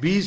20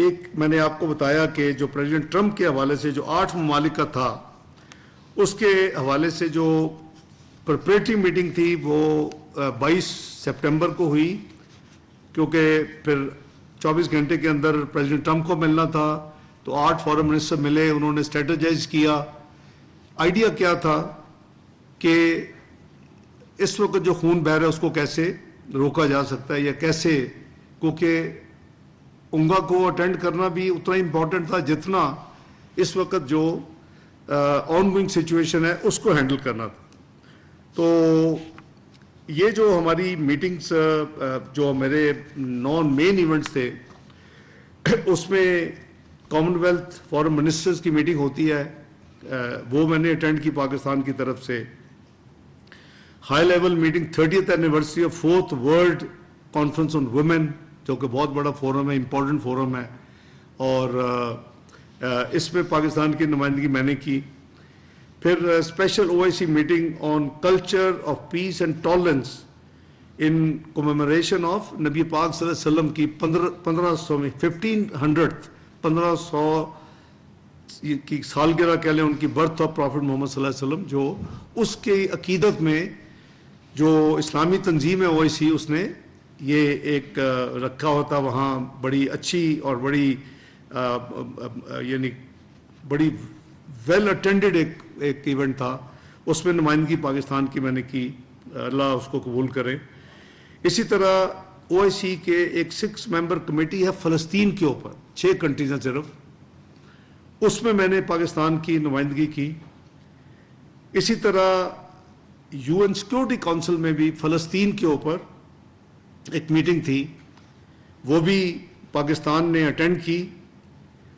ایک میں نے آپ کو بتایا کہ جو پریزیڈنٹ ٹرمپ کے حوالے سے جو 8 ممالک کا تھا اس کے حوالے سے جو پریپریٹری میٹنگ تھی وہ 22 سپٹمبر کو ہوئی، کیونکہ پھر 24 گھنٹے کے اندر پریزیڈنٹ ٹرمپ کو ملنا تھا، تو 8 فارن منسٹر ملے، انہوں نے اسٹریٹجائز کیا۔ آئیڈیا کیا تھا کہ اس وقت جو خون بہہ رہا ہے اس کو کیسے روکا جا سکتا ہے، یا کیسے، کیونکہ اونگا کو اٹینڈ کرنا بھی اتنا امپورٹنٹ تھا جتنا اس وقت جو آن گوئنگ سچویشن ہے اس کو ہینڈل کرنا تھا۔ تو یہ جو ہماری میٹنگز جو میرے 9 مین ایونٹس تھے، اس میں کامن ویلتھ فارن منسٹرز کی میٹنگ ہوتی ہے، وہ میں نے اٹینڈ کی پاکستان کی طرف سے۔ High level meeting 30th anniversary of 4th world conference on women, جو کہ بہت بڑا فورم ہے، امپورٹنٹ فورم ہے، اور اس میں پاکستان کی نمائندگی میں نے کی۔ پھر special OIC meeting on culture of peace and tolerance in commemoration of نبی پاک صلی اللہ علیہ وسلم کی 1500 میں 1500 کی سالگرہ کہہ لیں، ان کی برتھ آف پرافٹ محمد صلی اللہ علیہ وسلم، جو اس کی عقیدت میں جو اسلامی تنظیم ہے OIC، اس نے یہ ایک رکھا ہوتا وہاں، بڑی اچھی اور بڑی یعنی بڑی ویل اٹینڈڈ ایک ایونٹ تھا، اس میں نمائندگی پاکستان کی میں نے کی، اللہ اس کو قبول کرے۔ اسی طرح OIC کے ایک 6 ممبر کمیٹی ہے فلسطین کے اوپر، 6 کنٹریز ہیں صرف، اس میں نے پاکستان کی نمائندگی کی۔ اسی طرح UN سیکورٹی کونسل میں بھی فلسطین کے اوپر ایک میٹنگ تھی، وہ بھی پاکستان نے اٹینڈ کی۔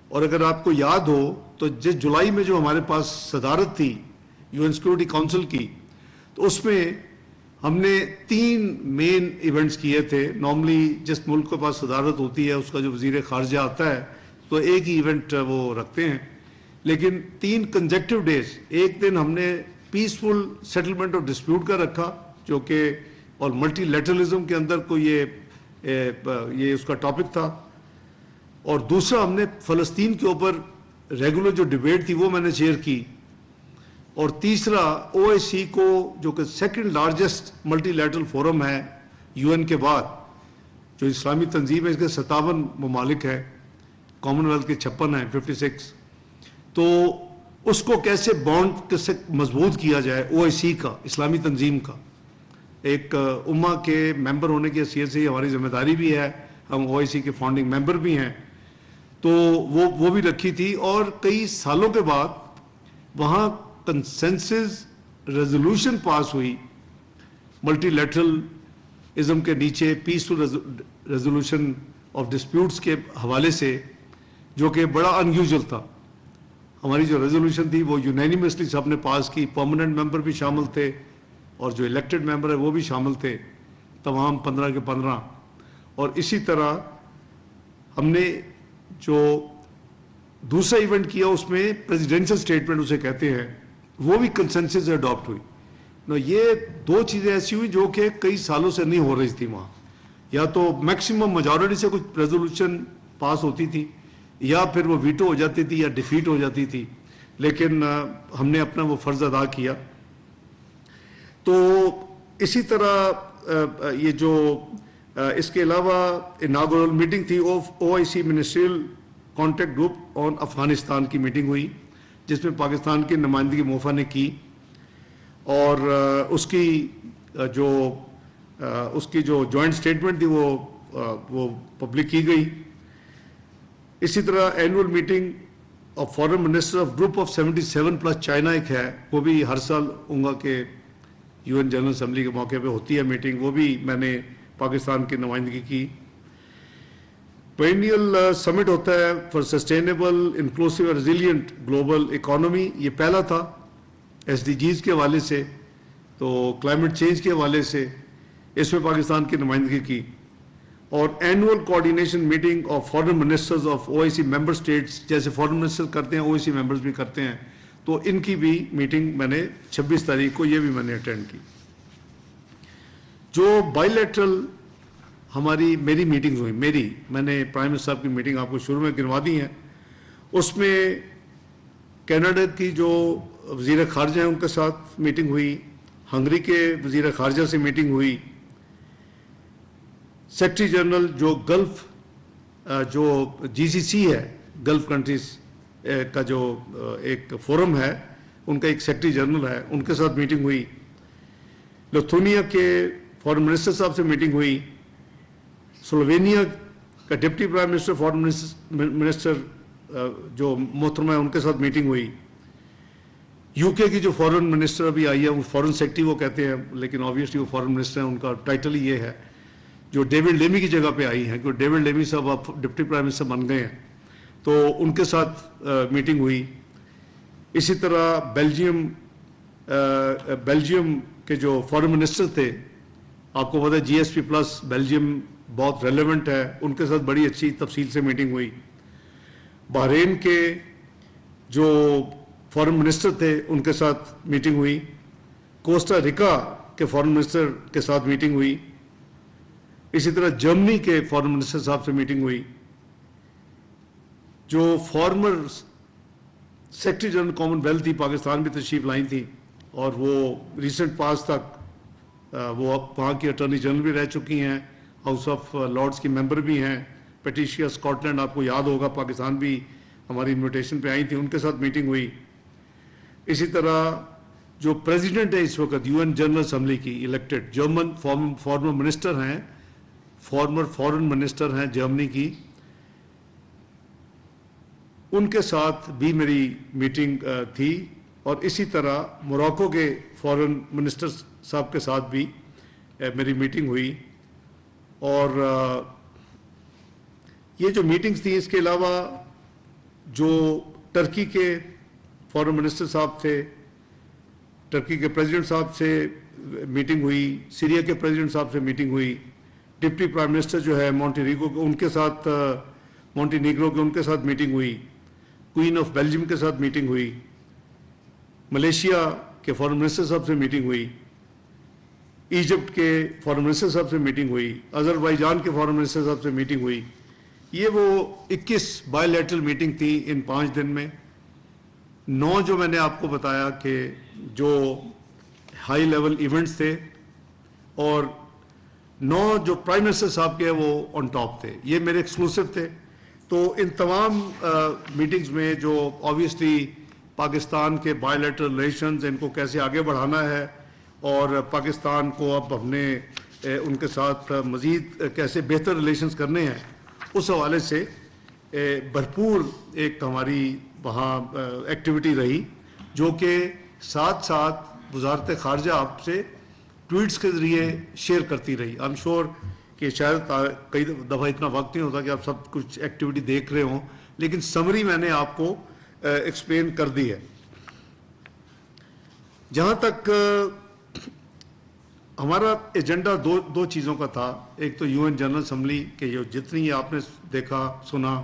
اور اگر آپ کو یاد ہو تو جس جولائی میں جو ہمارے پاس صدارت تھی UN سیکورٹی کونسل کی، تو اس میں ہم نے 3 مین ایونٹس کیے تھے۔ نارملی جس ملک کے پاس صدارت ہوتی ہے اس کا جو وزیر خارجہ آتا ہے تو ایک ہی ایونٹ وہ رکھتے ہیں، لیکن 3 کنزیکٹیو ڈیز، ایک دن ہم نے پیسفل سیٹلمنٹ آف ڈسپیوٹ کا رکھا، جو کہ اور ملٹی لیٹرلزم کے اندر کو یہ اس کا ٹاپک تھا، اور دوسرا ہم نے فلسطین کے اوپر ریگولر جو ڈیبیٹ تھی وہ میں نے چیئر کی، اور تیسرا OIC کو جو کہ second largest multi lateral forum ہے UN کے بعد، جو اسلامی تنظیم ہے، اس کے 57 ممالک ہے، کامن ویلتھ کے 56 ہیں 56، تو اس کو کیسے بانڈ کیسے مضبوط کیا جائے OIC کا، اسلامی تنظیم کا، ایک امہ کے ممبر ہونے کی حیثیت سے ہماری ذمہ داری بھی ہے، ہم OIC کے فاؤنڈنگ ممبر بھی ہیں، تو وہ بھی رکھی تھی۔ اور کئی سالوں کے بعد وہاں کنسنسس ریزولوشن پاس ہوئی ملٹی لیٹرل ازم کے نیچے، پیسفل ریزولوشن آف ڈسپیوٹس کے حوالے سے، جو کہ بڑا انیوژل تھا۔ ہماری جو ریزولوشن تھی وہ یونینیمسلی سب نے پاس کی، پرماننٹ ممبر بھی شامل تھے اور جو الیکٹڈ ممبر ہے وہ بھی شامل تھے، تمام 15 کے 15۔ اور اسی طرح ہم نے جو دوسرا ایونٹ کیا اس میں پریزیڈینشل سٹیٹمنٹ اسے کہتے ہیں، وہ بھی کنسنسس اڈاپٹ ہوئی۔ یہ 2 چیزیں ایسی ہوئی جو کہ کئی سالوں سے نہیں ہو رہی تھی وہاں، یا تو میکسیمم میجورٹی سے کچھ ریزولوشن پاس ہوتی تھی، یا پھر وہ ویٹو ہو جاتی تھی یا ڈیفیٹ ہو جاتی تھی، لیکن ہم نے اپنا وہ فرض ادا کیا۔ تو اسی طرح یہ جو اس کے علاوہ اناگورل میٹنگ تھی OIC ministerial contact group on Afghanistan کی میٹنگ ہوئی، جس میں پاکستان کی نمائندگی موفا نے کی، اور اس کی جو جوائنٹ سٹیٹمنٹ تھی وہ پبلک کی گئی۔ اسی طرح annual meeting of foreign minister of group of 77 plus China ایک ہے، وہ بھی ہر سال اونگا کے UN جنرل اسمبلی کے موقع پہ ہوتی ہے میٹنگ، وہ بھی میں نے پاکستان کی نمائندگی کی۔ پینیل سمٹ ہوتا ہے for sustainable inclusive resilient global economy, یہ پہلا تھا SDGs کے حوالے سے، تو کلائمیٹ چینج کے حوالے سے اس میں پاکستان کی نمائندگی کی۔ اور annual coordination meeting of foreign ministers of OIC member states, جیسے فارن منسٹر کرتے ہیں OIC ممبرز بھی کرتے ہیں، تو ان کی بھی میٹنگ میں نے 26 تاریخ کو یہ بھی میں نے اٹینڈ کی۔ جو بائی لیٹرل میری میٹنگز ہوئی. میں نے پرائم منسٹر صاحب کی میٹنگ آپ کو شروع میں گنوا دی ہیں. اس میں کینیڈا کی جو وزیر خارجہ ہیں ان کے ساتھ میٹنگ ہوئی, ہنگری کے وزیر خارجہ سے میٹنگ ہوئی, سیکرٹری جنرل جو گلف جو GCC ہے, گلف کنٹریز کا جو ایک فورم ہے, ان کا ایک سیکرٹری جنرل ہے, ان کے ساتھ میٹنگ ہوئی. لتھونیا کے فارن منسٹر صاحب سے میٹنگ ہوئی. سلووینیا کا deputy prime minister foreign minister جو محترمہ ہے ان کے ساتھ میٹنگ ہوئی. UK کی جو فارن منسٹر ابھی آئی ہے, وہ فارن سیکرٹری وہ کہتے ہیں, لیکن آبویسلی وہ فارن منسٹر ہیں, ان کا ٹائٹل ہی یہ ہے, جو ڈیوڈ لیمی کی جگہ پہ آئی ہیں, کیونکہ ڈیوڈ لیمی صاحب اب ڈپٹی پرائم منسٹر بن گئے ہیں, تو ان کے ساتھ میٹنگ ہوئی. اسی طرح بیلجیم کے جو فارن منسٹر تھے, آپ کو پتا ہے GSP+ بیلجیم بہت ریلیونٹ ہے, ان کے ساتھ بڑی اچھی تفصیل سے میٹنگ ہوئی. بحرین کے جو فارن منسٹر تھے ان کے ساتھ میٹنگ ہوئی. کوسٹا ریکا کے فارن منسٹر کے ساتھ میٹنگ ہوئی. اسی طرح جرمنی کے فارن منسٹر صاحب سے میٹنگ ہوئی. جو former secretary general Commonwealth تھی, پاکستان بھی تشریف لائی تھی, اور وہ ریسنٹ پاس تک وہ وہاں کی اٹارنی جنرل بھی رہ چکی ہیں, ہاؤس آف لارڈس کی ممبر بھی ہیں. پیٹیشیا اسکاٹ لینڈ آپ کو یاد ہوگا, پاکستان بھی ہماری انویٹیشن پہ آئی تھی, ان کے ساتھ میٹنگ ہوئی. اسی طرح جو پریزیڈنٹ ہے اس وقت UN جنرل اسمبلی کی الیکٹڈ, جرمن فارمر منسٹر ہیں, فارمر فارن منسٹر ہیں جرمنی کی, ان کے ساتھ بھی میری میٹنگ تھی. اور اسی طرح موراکو کے فارن منسٹر صاحب کے ساتھ بھی میری میٹنگ ہوئی. اور یہ جو میٹنگز تھیں, اس کے علاوہ جو ٹرکی کے فارن منسٹر صاحب تھے, ٹرکی کے پریزیڈنٹ صاحب سے میٹنگ ہوئی. سیریا کے پریزیڈنٹ صاحب سے میٹنگ ہوئی. ڈپٹی پرائم منسٹر جو ہے مونٹینیگرو کے, ان کے ساتھ میٹنگ ہوئی. کوئین آف بیلجیم کے ساتھ میٹنگ ہوئی. ملیشیا کے فارن منسٹر صاحب سے میٹنگ ہوئی. ایجپٹ کے فارن منسٹر صاحب سے میٹنگ ہوئی. آذربائیجان کے فارن منسٹر صاحب سے میٹنگ ہوئی. یہ وہ 21 بائی لیٹرل میٹنگ تھی ان 5 دن میں. 9 جو میں نے آپ کو بتایا کہ جو ہائی لیول ایونٹس تھے, اور 9 جو پرائم منسٹر صاحب کے وہ آن ٹاپ تھے, یہ میرے ایکسکلوسیو تھے. تو ان تمام میٹنگز میں جو آبویسلی پاکستان کے بائی لیٹرل ریلیشنز, ان کو کیسے آگے بڑھانا ہے, اور پاکستان کو اب ہم نے ان کے ساتھ مزید کیسے بہتر ریلیشنز کرنے ہیں, اس حوالے سے بھرپور ایک ہماری وہاں ایکٹیویٹی رہی, جو کہ ساتھ ساتھ وزارت خارجہ آپ سے ٹویٹس کے ذریعے شیئر کرتی رہی. آئی ایم شیور کہ شاید کئی دفعہ اتنا وقت نہیں ہوتا کہ آپ سب کچھ ایکٹیویٹی دیکھ رہے ہوں, لیکن سمری میں نے آپ کو ایکسپلین کر دی ہے. جہاں تک ہمارا ایجنڈا دو چیزوں کا تھا. ایک تو UN جنرل اسمبلی کے جو جتنی آپ نے دیکھا سنا,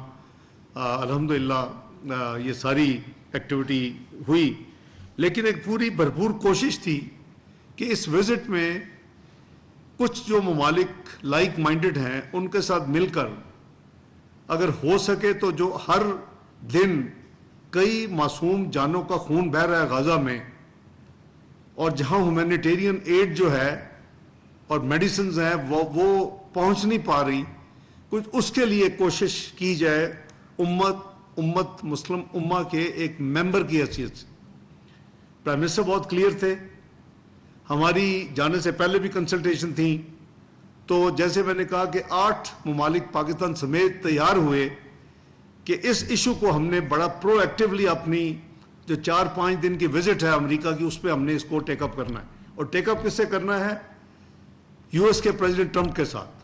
الحمدللہ یہ ساری ایکٹیویٹی ہوئی, لیکن ایک پوری بھرپور کوشش تھی کہ اس وزٹ میں کچھ جو ممالک لائک مائنڈڈ ہیں ان کے ساتھ مل کر اگر ہو سکے تو جو ہر دن کئی معصوم جانوں کا خون بہہ رہا ہے غزہ میں, اور جہاں ہیومینیٹیرین ایڈ جو ہے اور میڈیسنز ہیں وہ پہنچ نہیں پا رہی, کچھ اس کے لیے کوشش کی جائے امت مسلم امہ کے ایک ممبر کی حیثیت سے. پرائم منسٹر بہت کلیئر تھے, ہماری جانے سے پہلے بھی کنسلٹیشن تھیں, تو جیسے میں نے کہا کہ 8 ممالک پاکستان سمیت تیار ہوئے کہ اس ایشو کو ہم نے بڑا پرو ایکٹیولی اپنی جو 4-5 دن کی وزٹ ہے امریکہ کی, اس پہ ہم نے اس کو ٹیک اپ کرنا ہے. اور ٹیک اپ کس سے کرنا ہے؟ US کے پریزیڈنٹ ٹرمپ کے ساتھ,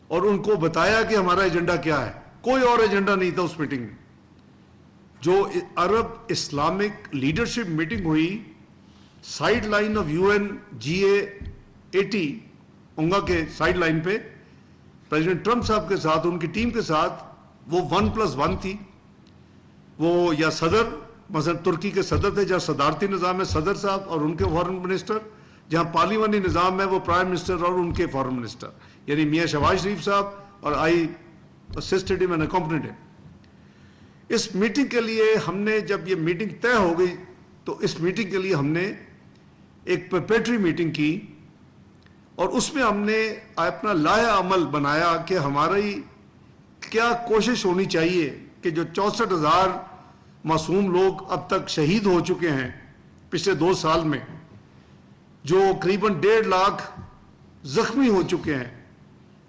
اور ان کو بتایا کہ ہمارا ایجنڈا کیا ہے. کوئی اور ایجنڈا نہیں تھا اس میٹنگ میں. جو عرب اسلامک لیڈرشپ میٹنگ ہوئی side line of UN GA80 Onge کے سائیڈ لائن پہ, پریزیڈنٹ ٹرمپ صاحب کے ساتھ ان کی ٹیم کے ساتھ, وہ 1+1 تھی. وہ یا صدر, مثلا ترکی کے صدر تھے, جہاں صدارتی نظام ہے صدر صاحب اور ان کے فارن منسٹر, جہاں پارلیمانی نظام ہے وہ پرائم منسٹر اور ان کے فارن منسٹر. یعنی میاں شہباز شریف صاحب اور آئی اسسٹڈ ہم اینڈ اکمپنیڈ ہم. اس میٹنگ کے لیے ہم نے جب یہ میٹنگ طے ہو گئی تو اس میٹنگ کے لیے ہم نے ایک پریپریٹری میٹنگ کی اور اس میں ہم نے اپنا لائحہ عمل بنایا کہ ہماری کیا کوشش ہونی چاہیے کہ جو 64,000 معصوم لوگ اب تک شہید ہو چکے ہیں پچھلے 2 سال میں, جو قریباً 1.5 لاکھ زخمی ہو چکے ہیں,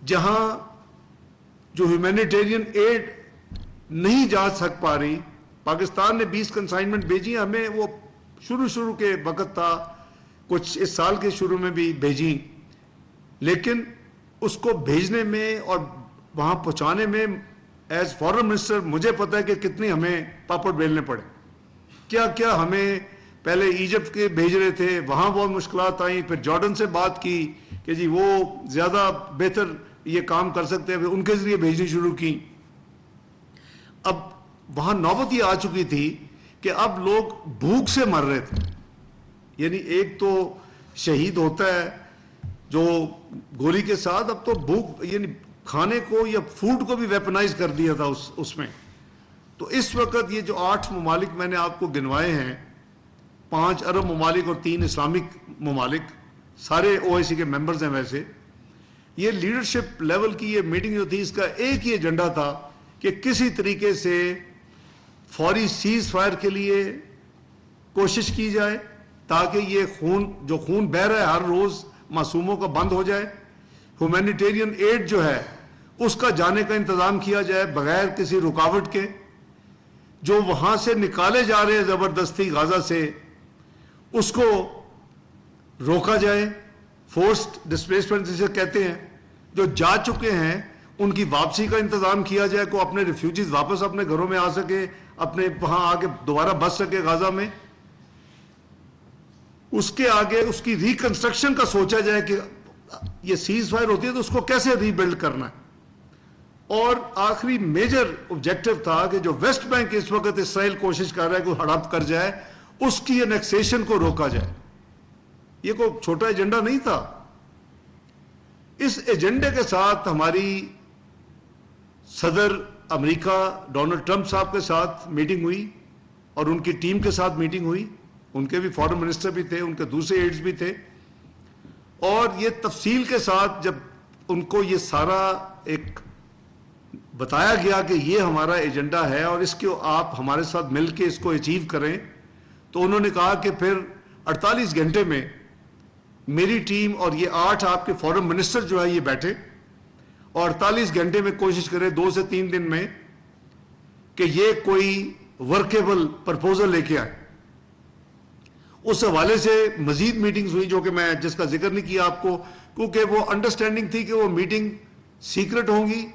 جہاں جو ہیومینیٹیرین ایڈ نہیں جا سک پا رہی. پاکستان نے 20 کنسائنمنٹ بھیجی, ہمیں وہ شروع کے وقت تھا, کچھ اس سال کے شروع میں بھی بھیجی, لیکن اس کو بھیجنے میں اور وہاں پہنچانے میں ایز فارن منسٹر مجھے پتا ہے کہ کتنی ہمیں پاپڑ بیلنے پڑے. کیا ہمیں پہلے ایجپٹ کے بھیج رہے تھے, وہاں بہت مشکلات آئیں, پھر جارڈن سے بات کی کہ جی وہ زیادہ بہتر یہ کام کر سکتے ہیں, ان کے ذریعے بھیجنی شروع کی. اب وہاں نوبت یہ آ چکی تھی کہ اب لوگ بھوک سے مر رہے تھے. یعنی ایک تو شہید ہوتا ہے جو گولی کے ساتھ, اب تو بھوک یعنی کھانے کو یا فوڈ کو بھی ویپنائز کر دیا تھا اس میں. تو اس وقت یہ جو 8 ممالک میں نے آپ کو گنوائے ہیں, 5 عرب ممالک اور 3 اسلامک ممالک, سارے OIC کے ممبرز ہیں. ویسے یہ لیڈرشپ لیول کی یہ میٹنگ جو تھی, اس کا ایک ہی ایجنڈا تھا کہ کسی طریقے سے فوری سیز فائر کے لیے کوشش کی جائے تاکہ یہ جو خون بہہ رہا ہے ہر روز معصوموں کا بند ہو جائے. ہیومینیٹیرین ایڈ جو ہے اس کا جانے کا انتظام کیا جائے بغیر کسی رکاوٹ کے. جو وہاں سے نکالے جا رہے ہیں زبردستی غزہ سے, اس کو روکا جائے. فورسڈ ڈسپلیسمنٹ جسے کہتے ہیں, جو جا چکے ہیں ان کی واپسی کا انتظام کیا جائے, کو اپنے ریفیوجیز واپس اپنے گھروں میں آ سکے, اپنے وہاں آ کے دوبارہ بس سکے غزہ میں. اس کے آگے اس کی ریکنسٹرکشن کا سوچا جائے کہ یہ سیز فائر ہوتی ہے تو اس کو کیسے ری بلڈ کرنا ہے. اور آخری میجر آبجیکٹو تھا کہ جو ویسٹ بینک اس وقت اسرائیل کوشش کر رہا ہے کہ ہڑپ کر جائے, اس کی انیکسیشن کو روکا جائے. یہ کوئی چھوٹا ایجنڈا نہیں تھا. اس ایجنڈے کے ساتھ ہماری صدر امریکہ ڈونلڈ ٹرمپ صاحب کے ساتھ میٹنگ ہوئی اور ان کی ٹیم کے ساتھ میٹنگ ہوئی. ان کے بھی فارن منسٹر بھی تھے, ان کے دوسرے ایڈز بھی تھے, اور یہ تفصیل کے ساتھ جب ان کو یہ سارا ایک بتایا گیا کہ یہ ہمارا ایجنڈا ہے اور اس کو آپ ہمارے ساتھ مل کے اس کو اچیو کریں, تو انہوں نے کہا کہ پھر 48 گھنٹے میں میری ٹیم اور یہ 8 آپ کے فارن منسٹر جو ہے یہ بیٹھے اور 48 گھنٹے میں کوشش کرے 2 سے 3 دن میں کہ یہ کوئی ورکیبل پرپوزل لے کے آئے. اس حوالے سے مزید میٹنگز ہوئی جو کہ میں جس کا ذکر نہیں کیا آپ کو, کیونکہ وہ انڈرسٹینڈنگ تھی کہ وہ میٹنگ سیکرٹ ہوں گی,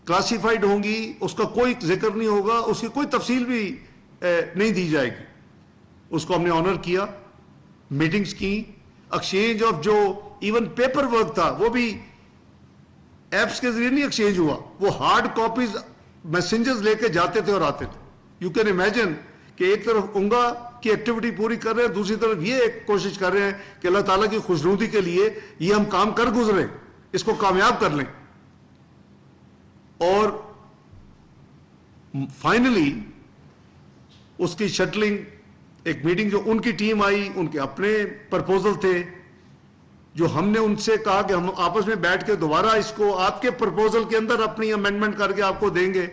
کلاسیفائڈ ہوں گی, اس کا کوئی ذکر نہیں ہوگا, اس کی کوئی تفصیل بھی نہیں دی جائے گی. اس کو ہم نے آنر کیا, میٹنگز کی, ایکسچینج آف جو ایون پیپر ورک تھا وہ بھی ایپس کے ذریعے نہیں ایکسچینج ہوا, وہ ہارڈ کاپیز میسنجرز لے کے جاتے تھے اور آتے تھے. یو کین امیجن کہ ایک طرف اونگا کی ایکٹیویٹی پوری کر رہے ہیں, دوسری طرف یہ ایک کوشش کر رہے ہیں کہ اللہ تعالیٰ کی خوشنودی کے لیے یہ ہم کام کر گزرے, اس کو کامیاب کر لیں. اور فائنلی اس کی شٹلنگ, ایک میٹنگ جو ان کی ٹیم آئی, ان کے اپنے پرپوزل تھے جو ہم نے ان سے کہا کہ ہم آپس میں بیٹھ کے دوبارہ اس کو آپ کے پرپوزل کے اندر اپنی امینڈمنٹ کر کے آپ کو دیں گے.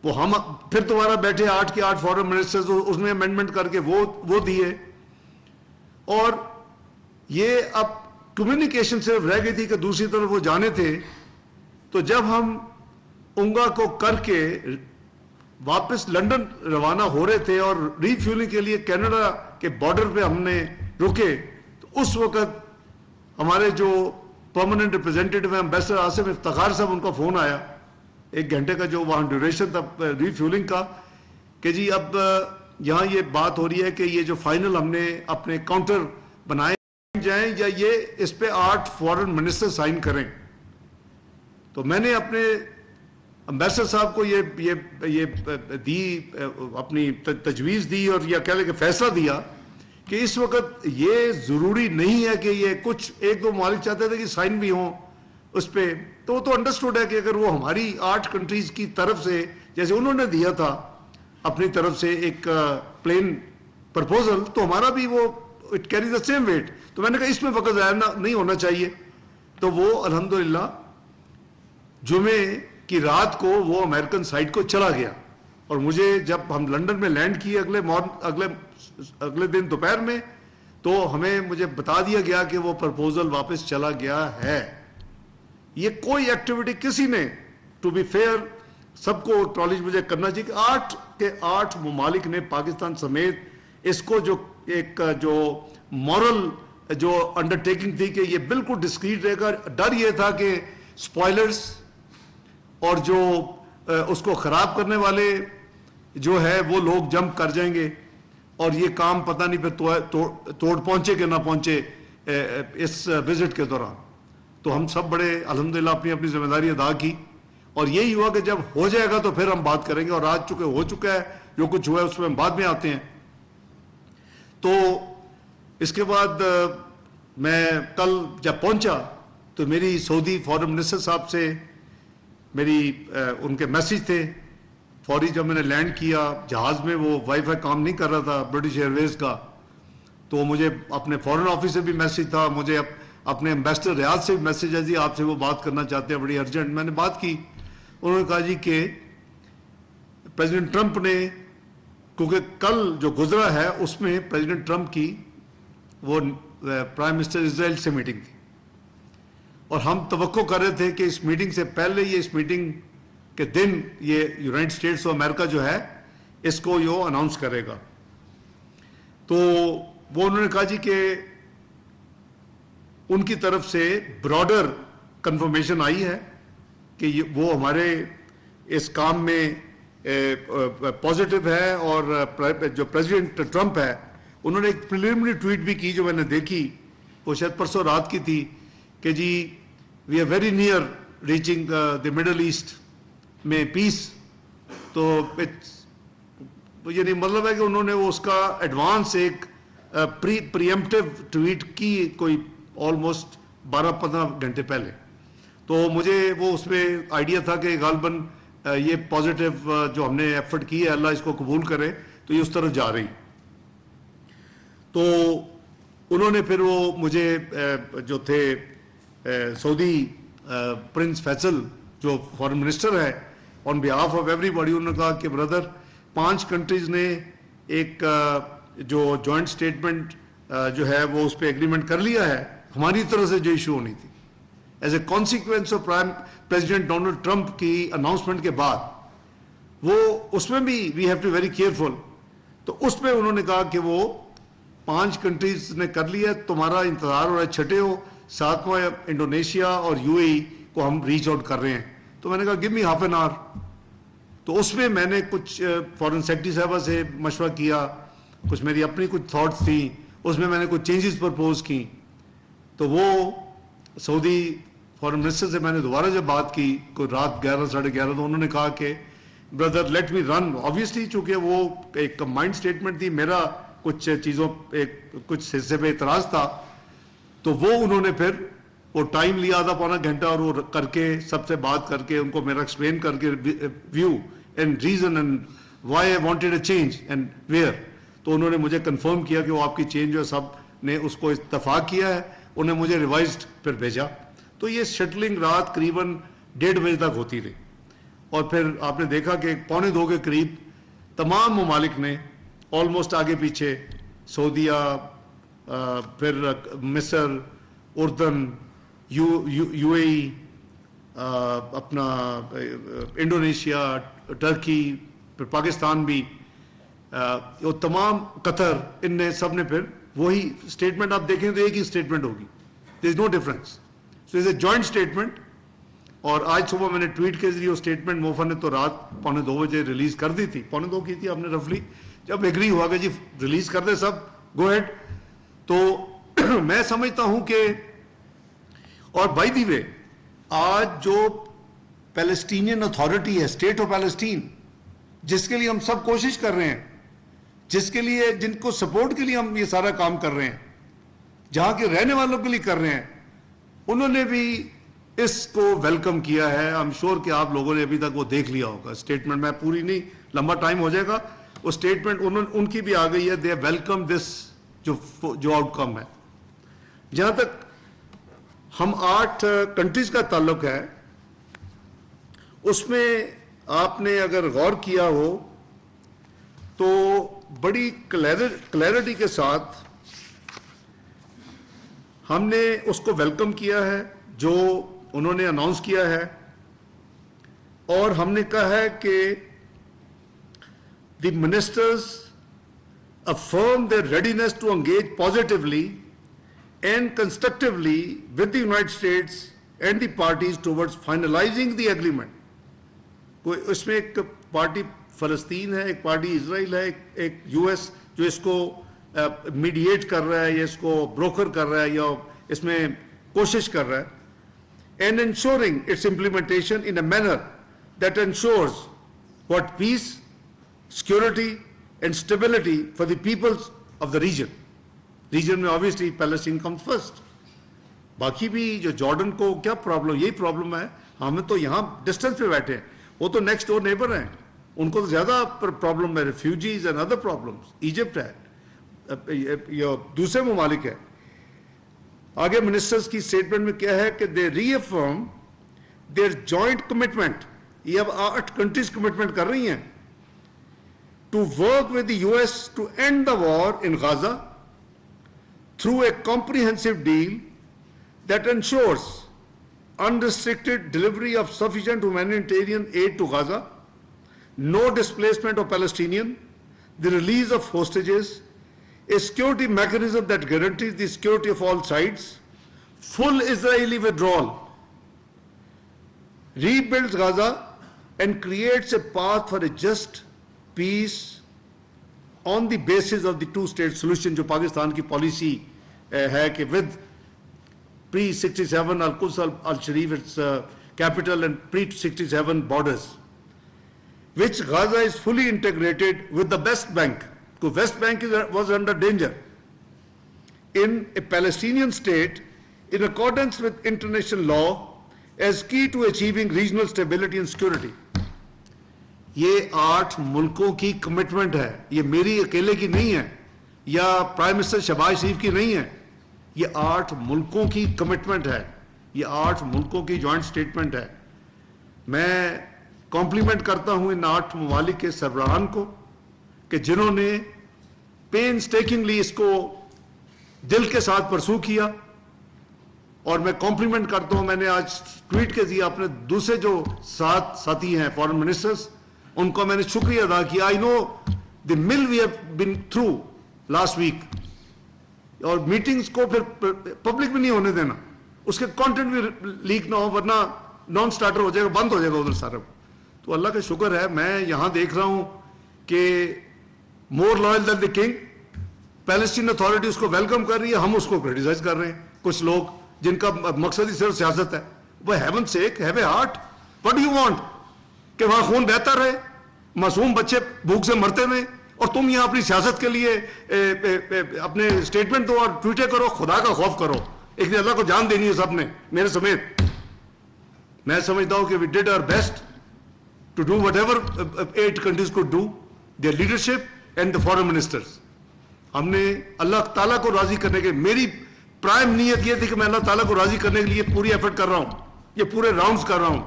وہ ہم پھر دوبارہ بیٹھے 8 کے 8 فارن منسٹرز, اس میں امینڈمنٹ کر کے وہ دیے. اور یہ اب کمیونیکیشن صرف رہ گئی تھی کہ دوسری طرف وہ جانے تھے. تو جب ہم اونگا کو کر کے واپس لنڈن روانہ ہو رہے تھے اور ری فیولنگ کے لیے کینیڈا کے بارڈر پہ ہم نے رکے, تو اس وقت ہمارے جو پرماننٹ ریپرزینٹیٹو ہیں امبیسڈر آصف افتخار صاحب, ان کا فون آیا 1 گھنٹے کا جو وہاں ڈیوریشن تھا ری فیولنگ کا, کہ جی اب یہاں یہ بات ہو رہی ہے کہ یہ جو فائنل ہم نے اپنے کاؤنٹر بنائے جائیں یا یہ اس پہ 8 فارن منسٹر سائن کریں. تو میں نے اپنے امبیسڈر صاحب کو یہ دی, اپنی تجویز دی اور یا کہہ لیں کہ فیصلہ دیا کہ اس وقت یہ ضروری نہیں ہے کہ یہ کچھ ایک دو ممالک چاہتے تھے کہ سائن بھی ہوں اس پہ، تو وہ تو انڈرسٹوڈ ہے کہ اگر وہ ہماری 8 کنٹریز کی طرف سے جیسے انہوں نے دیا تھا اپنی طرف سے ایک پلین پرپوزل، تو ہمارا بھی وہ it carry the same weight. تو میں نے کہا اس میں وقت ضائع نہیں ہونا چاہیے. تو وہ الحمدللہ جمعے کی رات کو وہ امریکن سائٹ کو چلا گیا، اور مجھے جب ہم لنڈن میں لینڈ کیے اگلے دن دوپہر میں، تو مجھے بتا دیا گیا کہ وہ پرپوزل واپس چلا گیا ہے. یہ کوئی ایکٹیویٹی کسی نے، ٹو بی فیئر سب کو اکنالج مجھے کرنا چاہیے کہ 8 کے 8 ممالک نے پاکستان سمیت اس کو جو مورل جو انڈرٹیکنگ تھی کہ یہ بالکل ڈسکریٹ رہے گا. ڈر یہ تھا کہ سپوائلرز اور جو اس کو خراب کرنے والے جو ہے وہ لوگ جمپ کر جائیں گے، اور یہ کام پتہ نہیں پھر توڑ پہنچے کہ نہ پہنچے اس وزٹ کے دوران. تو ہم سب بڑے الحمدللہ اپنی اپنی ذمہ داری ادا کی، اور یہی ہوا کہ جب ہو جائے گا تو پھر ہم بات کریں گے. اور آج چونکہ ہو چکا ہے، جو کچھ ہوا ہے اس میں ہم بعد میں آتے ہیں. تو اس کے بعد میں کل جب پہنچا تو میری سعودی فارن منسٹر صاحب سے ان کے میسیج تھے فوری. جب میں نے لینڈ کیا جہاز میں، وہ وائی فائی کام نہیں کر رہا تھا برٹش ایئر ویز کا، تو مجھے اپنے فارن آفس سے بھی میسیج تھا، مجھے اپنے ایمبیسڈر ریاض سے بھی میسیج ہے، جی آپ سے وہ بات کرنا چاہتے ہیں بڑی ارجنٹ. میں نے بات کی، انہوں نے کہا جی کہ پریزیڈنٹ ٹرمپ نے، کیونکہ کل جو گزرا ہے اس میں پریزیڈنٹ ٹرمپ کی وہ پرائم منسٹر اسرائیل سے میٹنگ تھی، اور ہم توقع کر رہے تھے کہ اس میٹنگ سے پہلے یہ اس میٹنگ کے دن یہ یونائٹڈ اسٹیٹس آف امریکہ جو ہے اس کو یہ اناؤنس کرے گا. تو وہ انہوں نے کہا جی کہ ان کی طرف سے براڈر کنفرمیشن آئی ہے کہ وہ ہمارے اس کام میں پازیٹیو ہے، اور جو پریزیڈنٹ ٹرمپ ہے انہوں نے ایک پریلیمنری ٹویٹ بھی کی جو میں نے دیکھی، وہ شاید پرسوں رات کی تھی، کہ جی we are very near reaching the Middle East میں پیس. تو یعنی مطلب ہے کہ انہوں نے اس کا ایڈوانس ایک پریمپٹیو ٹویٹ کی کوئی آلموسٹ 12-15 گھنٹے پہلے. تو مجھے وہ اس میں آئیڈیا تھا کہ غالباً یہ پازیٹیو جو ہم نے ایفرٹ کی ہے اللہ اس کو قبول کرے، تو یہ اس طرف جا رہی. تو انہوں نے پھر وہ مجھے جو تھے سعودی پرنس فیصل جو فارن منسٹر ہے، آن بیہاف آف ایوری باڈی، انہوں نے کہا کہ بردر 5 کنٹریز نے ایک جو جوائنٹ اسٹیٹمنٹ جو ہے وہ اس پہ ایگریمنٹ کر لیا ہے. ہماری طرف سے جو ایشو ہونی تھی as a consequence of President Donald Trump کی اناؤنسمنٹ کے بعد، وہ اس میں بھی we have to very careful. تو اس میں انہوں نے کہا کہ وہ 5 کنٹریز نے کر لیا، تمہارا انتظار ہو رہا ہے، چھٹے ہو. 7واں انڈونیشیا اور UAE کو ہم ریچ آؤٹ کر رہے ہیں. تو میں نے کہا give me half an hour. تو اس میں نے کچھ فارن سیکرٹری صاحبہ سے مشورہ کیا، کچھ میری اپنی کچھ تھاٹس تھیں، اس میں نے کچھ چینجز پرپوز کی. تو وہ سعودی فارن منسٹر سے میں نے دوبارہ جب بات کی کوئی رات 11-11:30، تو انہوں نے کہا کہ بردر لیٹ می رن. آبویسلی چونکہ وہ ایک کمبائنڈ اسٹیٹمنٹ تھی، میرا کچھ چیزوں کچھ حصے پہ اعتراض تھا، تو وہ انہوں نے پھر وہ ٹائم لیا آدھا پونا گھنٹہ، اور وہ کر کے سب سے بات کر کے ان کو میرا ایکسپلین کر کے view and reason and why I wanted a change and where. تو انہوں نے مجھے کنفرم کیا کہ وہ آپ کی چینج جو ہے سب نے اس کو اتفاق کیا ہے. انہیں مجھے ریوائزڈ پھر بھیجا. تو یہ شٹلنگ رات قریباً 1:30 بجے تک ہوتی رہی، اور پھر آپ نے دیکھا کہ 1:45 کے قریب تمام ممالک نے آلموسٹ آگے پیچھے، سعودیہ، پھر مصر، اردن، UAE، اپنا انڈونیشیا، ٹرکی، پھر پاکستان بھی، وہ تمام قطر، ان نے سب نے پھر وہی اسٹیٹمنٹ آپ دیکھیں تو ایک ہی اسٹیٹمنٹ ہوگی، there is no difference. So it's a joint statement. اور آج صبح میں نے ٹویٹ کے ذریعے وہ اسٹیٹمنٹ موفا نے تو رات 1:45 بجے ریلیز کر دی تھی، 1:45 کی تھی آپ نے رفلی. جب ایگری ہوا کہ جی ریلیز کر دے سب، گو ہیڈ. تو میں سمجھتا ہوں کہ، اور بائی دی وے آج جو پیلسٹینین اتھارٹی ہے، اسٹیٹ آف پیلسٹین، جس کے لیے ہم سب کوشش کر رہے ہیں، جس کے لیے جن کو سپورٹ کے لیے ہم یہ سارا کام کر رہے ہیں, جہاں کے رہنے والوں کے لیے کر رہے ہیں, انہوں نے بھی اس کو ویلکم کیا ہے. آئی ایم شیور کہ آپ لوگوں نے ابھی تک وہ دیکھ لیا ہوگا اسٹیٹمنٹ. میں پوری نہیں, لمبا ٹائم ہو جائے گا. وہ اسٹیٹمنٹ ان کی بھی آ گئی ہے. دے ویلکم دس جو آؤٹ کم ہے. جہاں تک ہم 8 کنٹریز کا تعلق ہے, اس میں آپ نے اگر غور کیا ہو تو بڑی کلیئرٹی کے ساتھ ہم نے اس کو ویلکم کیا ہے جو انہوں نے اناؤنس کیا ہے, اور ہم نے کہا ہے کہ دی ministers affirm their readiness to engage positively and constructively with the United States and the parties towards finalizing the agreement. کوئی اس میں ایک پارٹی فلسطین ہے, ایک پارٹی اسرائیل ہے, ایک یو ایس جو اس کو میڈیٹ کر رہا ہے یا اس کو بروکر کر رہا ہے یا اس میں کوشش کر رہا ہے, and ensuring its implementation in a manner that ensures what peace, security and stability for the peoples of the region. Region میں obviously Palestine comes first. باقی بھی جو جارڈن کو کیا پرابلم, یہی پرابلم ہے. ہمیں تو یہاں ڈسٹنس پہ بیٹھے ہیں, وہ تو نیکسٹ ڈور نیبر ہیں, ان کو تو زیادہ پرابلم ہے, refugees and other problems. Egypt ہے یا دوسرے ممالک ہے. آگے منسٹرز کی اسٹیٹمنٹ میں کیا ہے کہ دے ری افرم دیئر جوائنٹ کمٹمنٹ. یہ اب 8 کنٹریز کمٹمنٹ کر رہی ہیں to work with the US to end the war in Gaza through a comprehensive deal that ensures unrestricted delivery of sufficient humanitarian aid to Gaza, no displacement of Palestinians, the release of hostages, a security mechanism that guarantees the security of all sides, full Israeli withdrawal, rebuilds Gaza and creates a path for a just peace on the basis of the two-state solution جو پاکستان کی policy ہے کہ with pre-67 Al-Quds al-Sharif its capital and pre-67 borders, which Gaza is fully integrated with the West Bank. So West Bank was under danger in a Palestinian state in accordance with international law as key to achieving regional stability and security. یہ 8 ملکوں کی commitment ہے, یہ میری اکیلے کی نہیں ہے یا پرائم منسٹر شہباز شریف کی نہیں ہے, یہ 8 ملکوں کی کمٹمنٹ ہے, یہ 8 ملکوں کی جوائنٹ سٹیٹمنٹ ہے. میں کمپلیمنٹ کرتا ہوں ان 8 ممالک کے سربراہان کو کہ جنہوں نے پین سٹیکنگلی اس کو دل کے ساتھ پرسو کیا, اور میں کمپلیمنٹ کرتا ہوں. میں نے آج ٹویٹ کے ذریعے اپنے دوسرے جو ساتھی ہیں فارن منسٹرز, ان کو میں نے شکریہ ادا کیا. آئی know the mill we have been through last week, اور میٹنگز کو پھر پبلک بھی نہیں ہونے دینا, اس کے کانٹینٹ بھی لیک نہ ہو, ورنہ نان سٹارٹر ہو جائے گا, بند ہو جائے گا ادھر سارا. تو اللہ کا شکر ہے, میں یہاں دیکھ رہا ہوں کہ more loyal than the king, Palestine authority اس کو ویلکم کر رہی ہے, ہم اس کو کرٹیسائز کر رہے ہیں. کچھ لوگ جن کا مقصد ہی صرف سیاست ہے, وہ heaven sake have a heart, what do you want کہ وہاں خون بہتا رہے, معصوم بچے بھوک سے مرتے رہے, اور تم یہاں اپنی سیاست کے لیے اپنے اسٹیٹمنٹ دو اور ٹویٹیں کرو. خدا کا خوف کرو, ایک دن اللہ کو جان دینی ہے سب نے, میرے سمیت. میں سمجھتا ہوں کہ we did our best to do whatever 8 countries could do, their leadership and the foreign ministers. ہم نے اللہ تعالیٰ کو راضی کرنے کے, میری پرائم نیت یہ تھی کہ میں اللہ تعالیٰ کو راضی کرنے کے لیے پوری ایفرٹ کر رہا ہوں, یہ پورے راؤنڈز کر رہا ہوں.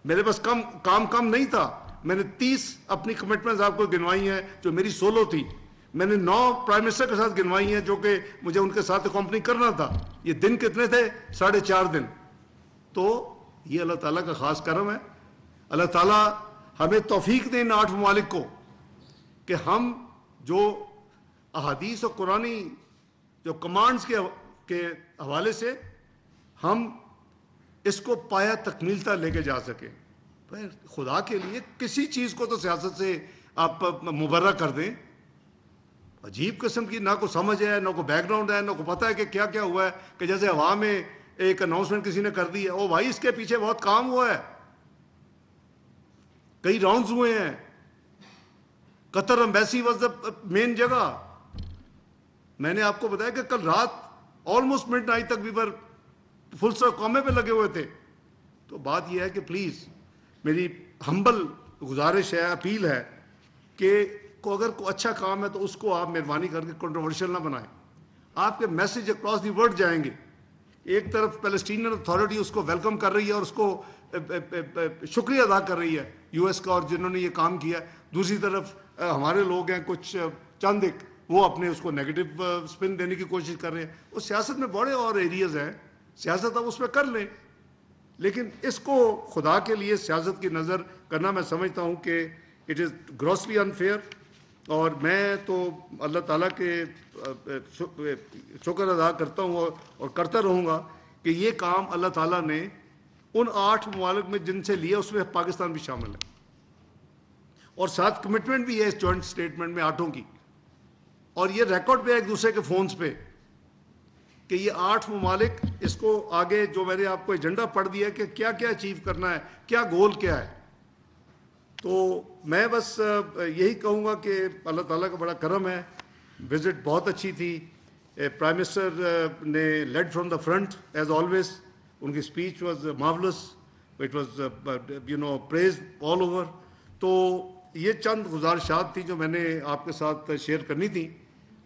میرے پاس کام نہیں تھا. میں نے 30 اپنی کمٹمنٹس آپ کو گنوائی ہیں جو میری سولو تھی. میں نے 9 پرائم منسٹر کے ساتھ گنوائی ہیں جو کہ مجھے ان کے ساتھ اکمپنی کرنا تھا. یہ دن کتنے تھے؟ 4.5 دن. تو یہ اللہ تعالیٰ کا خاص کرم ہے. اللہ تعالیٰ ہمیں توفیق دیں ان 8 ممالک کو کہ ہم جو احادیث اور قرآنی جو کمانڈز کے حوالے سے ہم اس کو پایا تکمیلتا لے کے جا سکیں. خدا کے لیے کسی چیز کو تو سیاست سے آپ مبرہ کر دیں. عجیب قسم کی نہ کو سمجھ ہے, نہ کو بیک گراؤنڈ ہے, نہ کو پتہ ہے کہ کیا کیا ہوا ہے. کہ جیسے ہوا میں ایک اناؤنسمنٹ کسی نے کر دی ہے, او بھائی اس کے پیچھے بہت کام ہوا ہے, کئی راؤنڈز ہوئے ہیں, قطر امبیسی واز دا مین جگہ. میں نے آپ کو بتایا کہ کل رات آلموسٹ مڈ نائٹ تک بھی فل سر قومے پہ لگے ہوئے تھے. تو بات یہ ہے کہ پلیز میری ہمبل گزارش ہے, اپیل ہے کہ اگر کوئی اچھا کام ہے تو اس کو آپ مہربانی کر کے کنٹروورشل نہ بنائیں. آپ کے میسج اکراس دی ورلڈ جائیں گے. ایک طرف پیلسٹینین اتھارٹی اس کو ویلکم کر رہی ہے اور اس کو شکریہ ادا کر رہی ہے یو ایس کا اور جنہوں نے یہ کام کیا. دوسری طرف ہمارے لوگ ہیں کچھ چند ایک, وہ اپنے اس کو نیگیٹو سپن دینے کی کوشش کر رہے ہیں. وہ سیاست میں بڑے اور ایریاز ہیں, سیاست آپ اس میں کر لیں, لیکن اس کو خدا کے لیے سیاست کی نظر کرنا میں سمجھتا ہوں کہ اٹ از گراسلی انفیئر. اور میں تو اللہ تعالیٰ کے شکر ادا کرتا ہوں اور کرتا رہوں گا کہ یہ کام اللہ تعالیٰ نے ان 8 ممالک میں جن سے لیا اس میں پاکستان بھی شامل ہے, اور ساتھ کمٹمنٹ بھی ہے اس جوائنٹ سٹیٹمنٹ میں 8 کی. اور یہ ریکارڈ پہ ایک دوسرے کے فونز پہ کہ یہ 8 ممالک اس کو آگے, جو میں نے آپ کو ایجنڈا پڑھ دیا کہ کیا کیا اچیو کرنا ہے, کیا گول کیا ہے. تو میں بس یہی کہوں گا کہ اللہ تعالیٰ کا بڑا کرم ہے. وزٹ بہت اچھی تھی. پرائم منسٹر نے led from the front as always. ان کی speech was marvellous, it was praise all over. تو یہ چند گزارشات تھیں جو میں نے آپ کے ساتھ شیئر کرنی تھی.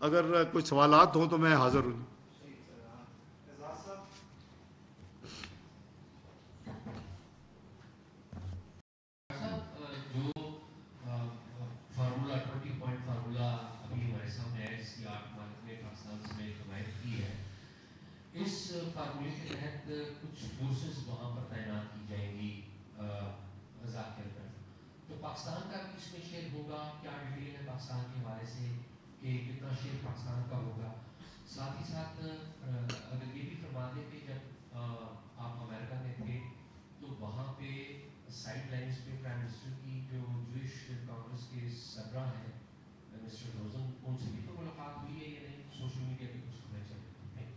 اگر کچھ سوالات ہوں تو میں حاضر ہوں. اس فارمولے کے تحت کچھ فورسز وہاں پر تعینات کی جائیں گی غزہ کے اندر, تو پاکستان کا بھی اس میں شیئر ہوگا؟ کیا ڈیٹیل ہے پاکستان کے حوالے سے کہ کتنا شیئر پاکستان کا ہوگا؟ ساتھ ہی ساتھ اگر یہ بھی فرما دیں کہ جب آپ امریکہ میں تھے تو وہاں پہ سائڈ لائنس پہ پرائم منسٹر کی جو جوئش کانگریس کے سربراہ ہیں مسٹر روزن, ان سے بھی تو ملاقات ہوئی ہے یا نہیں؟ سوشل میڈیا پہ کچھ خبریں چل رہی ہیں.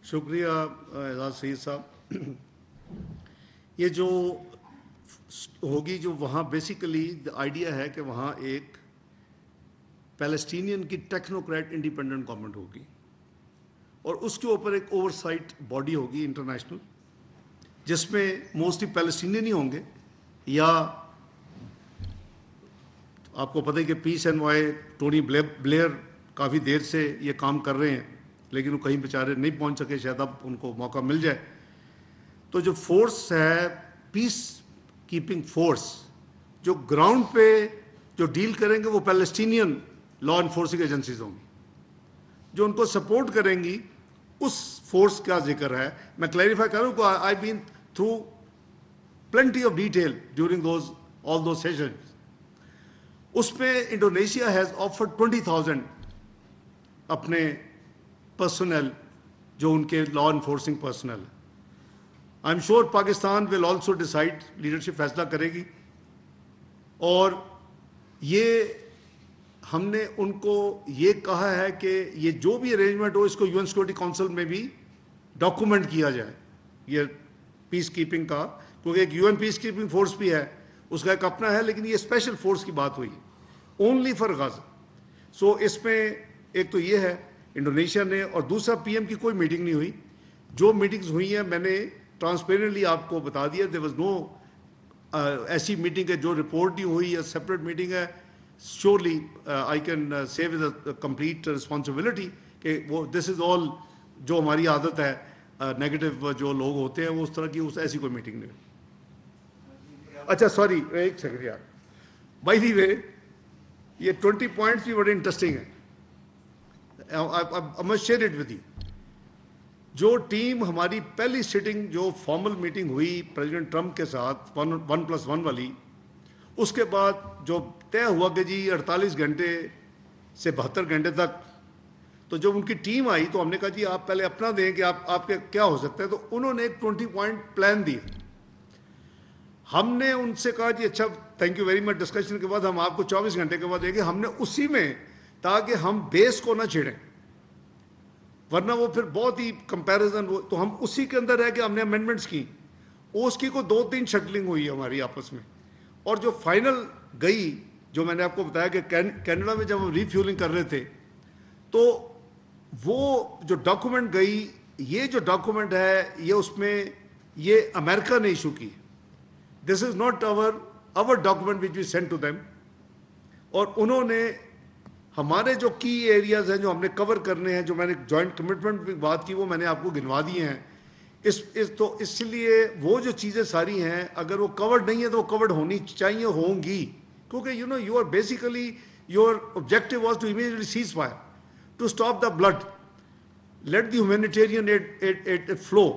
شکریہ اعزاز سید صاحب. یہ جو ہوگی, جو وہاں بیسیکلی آئیڈیا ہے کہ وہاں ایک پیلسٹینین کی ٹیکنوکریٹ انڈیپینڈنٹ گورنمنٹ ہوگی اور اس کے اوپر ایک اوور سائٹ باڈی ہوگی انٹرنیشنل, جس میں موسٹلی پیلسٹینین ہی ہوں گے. یا آپ کو پتہ ہے کہ پیس انوائے ٹونی بلیئر کافی دیر سے یہ کام کر رہے ہیں, لیکن وہ کہیں بیچارے نہیں پہنچ سکے, شاید اب ان کو موقع مل جائے. تو جو فورس ہے, پیس کیپنگ فورس, جو گراؤنڈ پہ جو ڈیل کریں گے وہ پیلسٹینین لا انفورسنگ ایجنسیز ہوں گی, جو ان کو سپورٹ کریں گی. اس فورس کا ذکر ہے. میں کلیریفائی کروں کہ I been through plenty of detail during all those sessions. اس میں انڈونیشیا ہیز آفرڈ 20,000 اپنے پرسنل, جو ان کے law enforcing personal. I am sure Pakistan will also decide, leadership فیصلہ کرے گی. اور یہ ہم نے ان کو یہ کہا ہے کہ یہ جو بھی ارینجمنٹ ہو اس کو یو این سیکورٹی کونسل میں بھی ڈاکومنٹ کیا جائے, یہ پیس کیپنگ کا, کیونکہ ایک U N peacekeeping force بھی ہے, اس کا ایک اپنا ہے, لیکن یہ اسپیشل فورس کی بات ہوئی اونلی فار غزہ. سو اس میں ایک تو یہ ہے انڈونیشیا نے, اور دوسرا پی ایم کی کوئی میٹنگ نہیں ہوئی. جو میٹنگز ہوئی ہیں میں نے ٹرانسپیرنٹلی آپ کو بتا دیا. دیر واز نو ایسی میٹنگ ہے جو رپورٹ نہیں ہوئی یا سپریٹ میٹنگ ہے. Surely I can say with complete responsibility کہ وہ دس از آل جو ہماری عادت ہے, نیگیٹو جو لوگ ہوتے ہیں وہ اس طرح کی ایسی کوئی میٹنگ نہیں ہوئی. اچھا سوری, ایک سیکنڈ یار, بائی دی وے یہ 20 پوائنٹس بھی بڑے انٹرسٹنگ ہیں. I must share it with you. جو ٹیم ہماری پہلی سٹنگ جو فارمل میٹنگ ہوئی پریزیڈنٹ ٹرمپ کے ساتھ 1+1 والی, اس کے بعد جو طے ہوا کہ جی 48 گھنٹے سے 72 گھنٹے تک, تو جب ان کی ٹیم آئی تو ہم نے کہا جی آپ پہلے اپنا دیں کہ آپ کے کیا ہو سکتا ہے. تو انہوں نے ایک 20 پوائنٹ پلان دی. ہم نے ان سے کہا جی اچھا thank you very much, discussion کے بعد ہم آپ کو 24 گھنٹے کے بعد دیں گے. ہم نے اسی میں, تاکہ ہم بیس کو نہ چھیڑیں ورنہ وہ پھر بہت ہی کمپیریزن, تو ہم اسی کے اندر ہے کہ ہم نے امینڈمنٹس کی. اس کی کو 2-3 شٹلنگ ہوئی ہماری آپس میں, اور جو فائنل گئی جو میں نے آپ کو بتایا کہ کینیڈا میں جب ہم ری فیولنگ کر رہے تھے تو وہ جو ڈاکومنٹ گئی، یہ جو ڈاکومنٹ ہے یہ اس میں یہ امریکہ نے ایشو کی. This is not our document which we sent to them. اور انہوں نے ہمارے جو کی ایریاز ہیں جو ہم نے کور کرنے ہیں، جو میں نے جوائنٹ کمٹمنٹ کی بات کی، وہ میں نے آپ کو گنوا دیے ہیں. تو اس لیے وہ جو چیزیں ساری ہیں اگر وہ کورڈ نہیں ہے تو وہ کورڈ ہونی چاہیے، ہوں گی، کیونکہ you are basically your objective was to immediately ceasefire, to stop the blood, let the humanitarian aid flow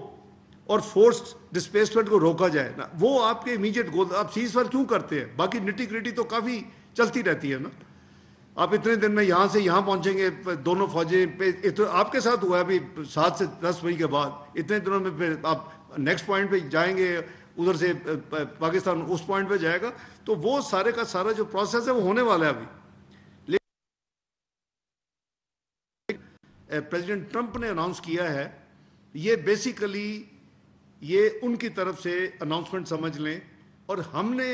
اور فورسڈ ڈسپلیسمنٹ کو روکا جائے نا. وہ آپ کے امیجیٹ گول. آپ سیز فائر کیوں کرتے ہیں؟ باقی نٹی گریٹی تو کافی چلتی رہتی ہے نا. آپ اتنے دن میں یہاں سے یہاں پہنچیں گے، دونوں فوجیں پہ آپ کے ساتھ ہوا ہے ابھی 7 سے 10 مئی کے بعد، اتنے دنوں میں پھر آپ نیکسٹ پوائنٹ پہ جائیں گے، ادھر سے پاکستان اس پوائنٹ پہ جائے گا. تو وہ سارے کا سارا جو پروسیس ہے وہ ہونے والا ہے ابھی. لیکن پریزیڈنٹ ٹرمپ نے اناؤنس کیا ہے، یہ بیسیکلی یہ ان کی طرف سے اناؤنسمنٹ سمجھ لیں. اور ہم نے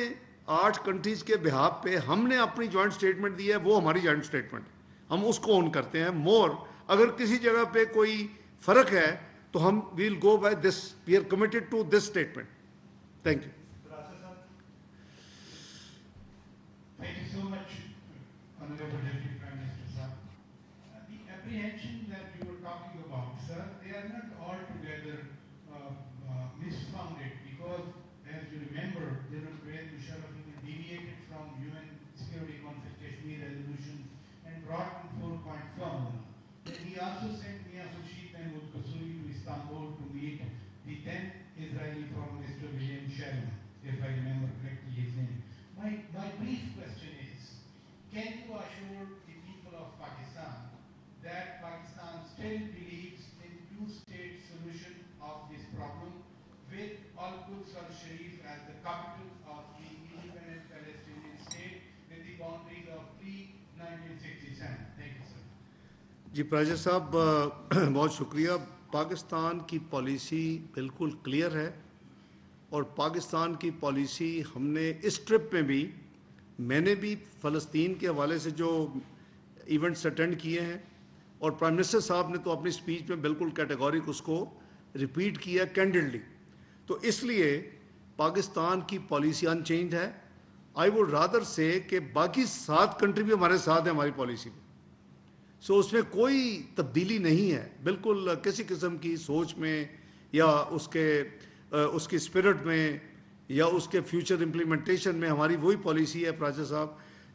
8 کنٹریز کے بہاف پہ ہم نے اپنی جوائنٹ سٹیٹمنٹ دی ہے، وہ ہماری جوائنٹ سٹیٹمنٹ ہے، ہم اس کو اون کرتے ہیں. مور اگر کسی جگہ پہ کوئی فرق ہے تو ہم we'll go by this, we are committed to this statement. Thank you. Thank you so much, Honorable Deputy Prime Minister, sir. The apprehension that you were talking about, sir, they are not altogether misfounded, because, as you remember, General Pervez Musharraf deviated from UN Security Council Kashmir resolution and brought in 4-point formula. Then he also sent Mia Khurshid Mahmood Qasuri to Istanbul to meet the then Israeli Foreign Minister William Sherman, if I remember correctly his name. My brief question is, can you assure the people of Pakistan that Pakistan still believes in two-state solution of this problem, with Al-Quds al-Sharif as the capital of the independent Palestinian state with the boundaries of pre-1967? Thank you, sir. جی پراجر صاحب بہت شکریہ. پاکستان کی policy بالکل clear ہے، اور پاکستان کی policy ہم نے اس ٹرپ میں بھی، میں نے بھی فلسطین کے حوالے سے جو ایونٹس اٹینڈ کیے ہیں، اور پرائم منسٹر صاحب نے تو اپنی اسپیچ میں بالکل کیٹیگورک اس کو ریپیٹ کیا کینڈیڈلی. تو اس لیے پاکستان کی پالیسی ان چینج ہے. آئی ووڈ رادر سے کہ باقی 7 کنٹری بھی ہمارے ساتھ ہیں ہماری پالیسی میں. سو اس میں کوئی تبدیلی نہیں ہے بالکل کسی قسم کی سوچ میں، یا اس کی اسپرٹ میں، یا اس کے فیوچر امپلیمنٹیشن میں. ہماری وہی پالیسی ہے پراجر صاحب.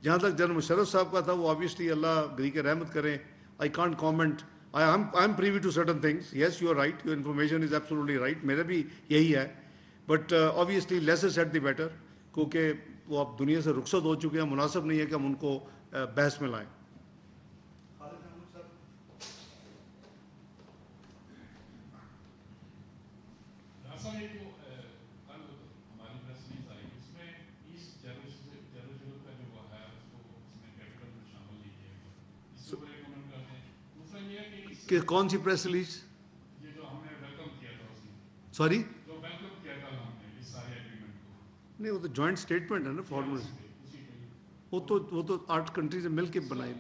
جہاں تک جنرل مشرف صاحب کا تھا، وہ آبویسلی اللہ گری کے رحمت کریں، I can't comment. I am privy to certain things. Yes you are right, your information is absolutely right, میرا بھی یہی ہے. But obviously lesser said the better, کیونکہ وہ اب دنیا سے رخصت ہو چکے ہیں، مناسب نہیں ہے کہ ہم ان کو بحث میں لائیں. کہ کون سی پریس ریلیز؟ سوری نہیں، وہ تو جوائنٹ اسٹیٹمنٹ ہے نا، فارمل. وہ تو 8 کنٹریز مل کے بنائی.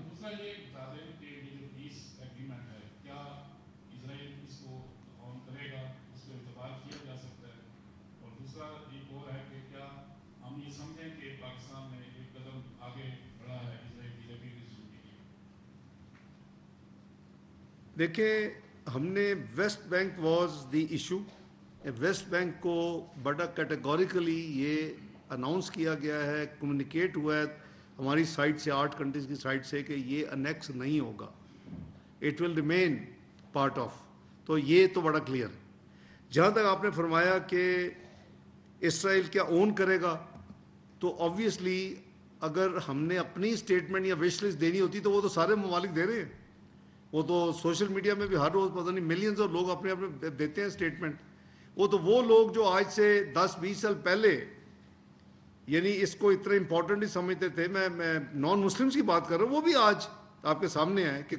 دیکھیں، ہم نے West Bank was the issue. West Bank کو بڑا کیٹیگوریکلی یہ اناؤنس کیا گیا ہے، کمیونیکیٹ ہوا ہے ہماری سائٹ سے، 8 کنٹریز کی سائٹ سے، کہ یہ انیکس نہیں ہوگا، it will remain part of. تو یہ تو بڑا کلیئر ہے. جہاں تک آپ نے فرمایا کہ اسرائیل کیا اون کرے گا، تو آبویسلی اگر ہم نے اپنی اسٹیٹمنٹ یا وش لسٹ دینی ہوتی تو وہ تو سارے ممالک دے رہے ہیں. وہ تو سوشل میڈیا میں بھی ہر روز پتہ نہیں ملینز اور لوگ اپنے اپنے دیتے ہیں اسٹیٹمنٹ. وہ لوگ جو آج سے 10-20 سال پہلے یعنی اس کو اتنا امپورٹنٹ نہیں سمجھتے تھے، میں نان مسلمس کی بات کر رہا ہوں، وہ بھی آج آپ کے سامنے ہے کہ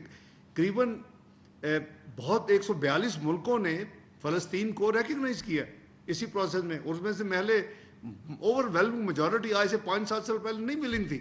قریباً بہت 142 ملکوں نے فلسطین کو ریکگنائز کیا اسی پروسیس میں. اور اس میں سے محلے اوور ویلمنگ میجورٹی آج سے 5-7 سال پہلے نہیں ملی تھی.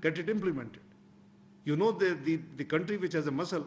get it implemented. You know the country which has a muscle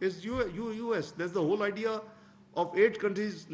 is US. That's the whole idea of 8 countries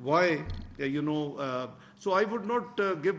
why so I would not give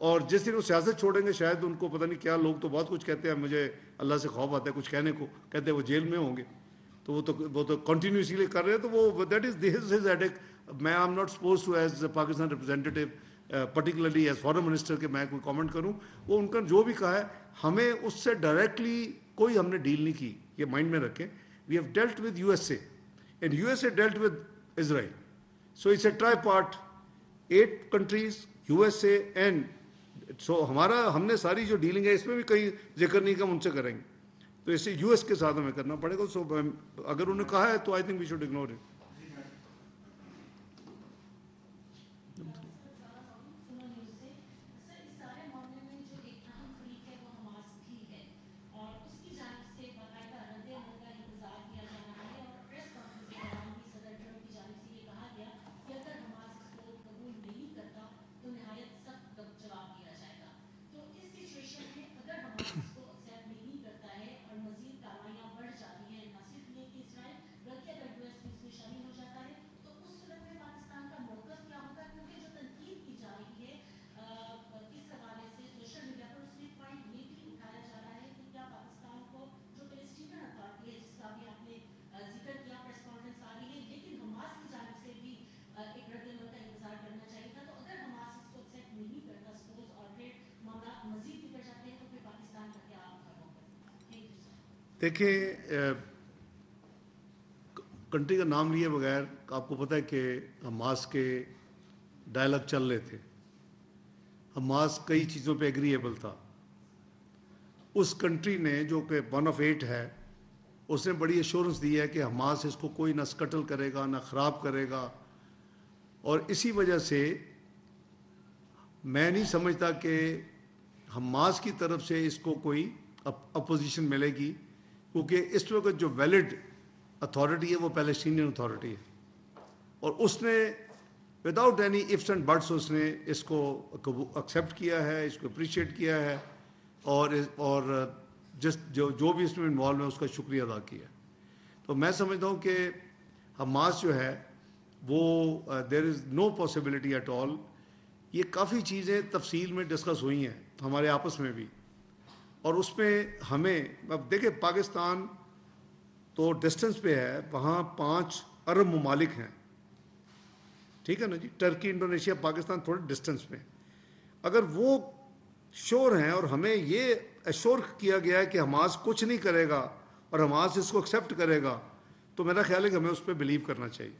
اور جس دن وہ سیاست چھوڑیں گے شاید ان کو پتہ نہیں کیا، لوگ تو بہت کچھ کہتے ہیں، مجھے اللہ سے خوف آتا ہے کچھ کہنے کو، کہتے ہیں وہ جیل میں ہوں گے، تو وہ تو کنٹینیو اسی لیے کر رہے ہیں، تو وہ دیٹ از ہز ہیڈیک. میں I am not supposed to as Pakistan representative particularly as foreign minister کہ میں کوئی کامنٹ کروں. وہ ان کا جو بھی کہا ہے ہمیں اس سے ڈائریکٹلی کوئی ہم نے ڈیل نہیں کی، یہ مائنڈ میں رکھیں. We have dealt with U S A and U S A dealt with Israel. So it's a tri part, 8 countries U S A and so ہم نے ساری جو ڈیلنگ ہے اس میں بھی کہیں ذکر نہیں کہ ہم ان سے کریں گے، تو اس سے یو ایس کے ساتھ ہمیں کرنا پڑے گا. سو اگر انہوں نے کہا ہے تو I think we should ignore it. دیکھیں کنٹری کا نام لیے بغیر آپ کو پتہ ہے کہ حماس کے ڈائلاگ چل رہے تھے. حماس کئی چیزوں پہ ایگریبل تھا. اس کنٹری نے جو کہ 1 of 8 ہے، اس نے بڑی ایشورنس دی ہے کہ حماس اس کو کوئی نہ سکٹل کرے گا نہ خراب کرے گا. اور اسی وجہ سے میں نہیں سمجھتا کہ حماس کی طرف سے اس کو کوئی اپوزیشن ملے گی، کیونکہ اس وقت جو ویلڈ اتھارٹی ہے وہ پیلسٹینین اتھارٹی ہے، اور اس نے without any ifs and buts اس نے اس کو ایکسیپٹ کیا ہے، اس کو اپریشیٹ کیا ہے، اور جو بھی اس میں انوالو ہے اس کا شکریہ ادا کیا. تو میں سمجھتا ہوں کہ حماس جو ہے وہ دیر is no possibility at all. یہ کافی چیزیں تفصیل میں ڈسکس ہوئی ہیں ہمارے آپس میں بھی، اور اس میں ہمیں اب دیکھیں پاکستان تو ڈسٹنس پہ ہے، وہاں 5 عرب ممالک ہیں، ٹھیک ہے نا جی، ٹرکی انڈونیشیا پاکستان تھوڑے ڈسٹنس پہ. اگر وہ شور ہیں اور ہمیں یہ ایشور کیا گیا ہے کہ حماس کچھ نہیں کرے گا اور حماس اس کو ایکسیپٹ کرے گا، تو میرا خیال ہے کہ ہمیں اس پہ بلیو کرنا چاہیے.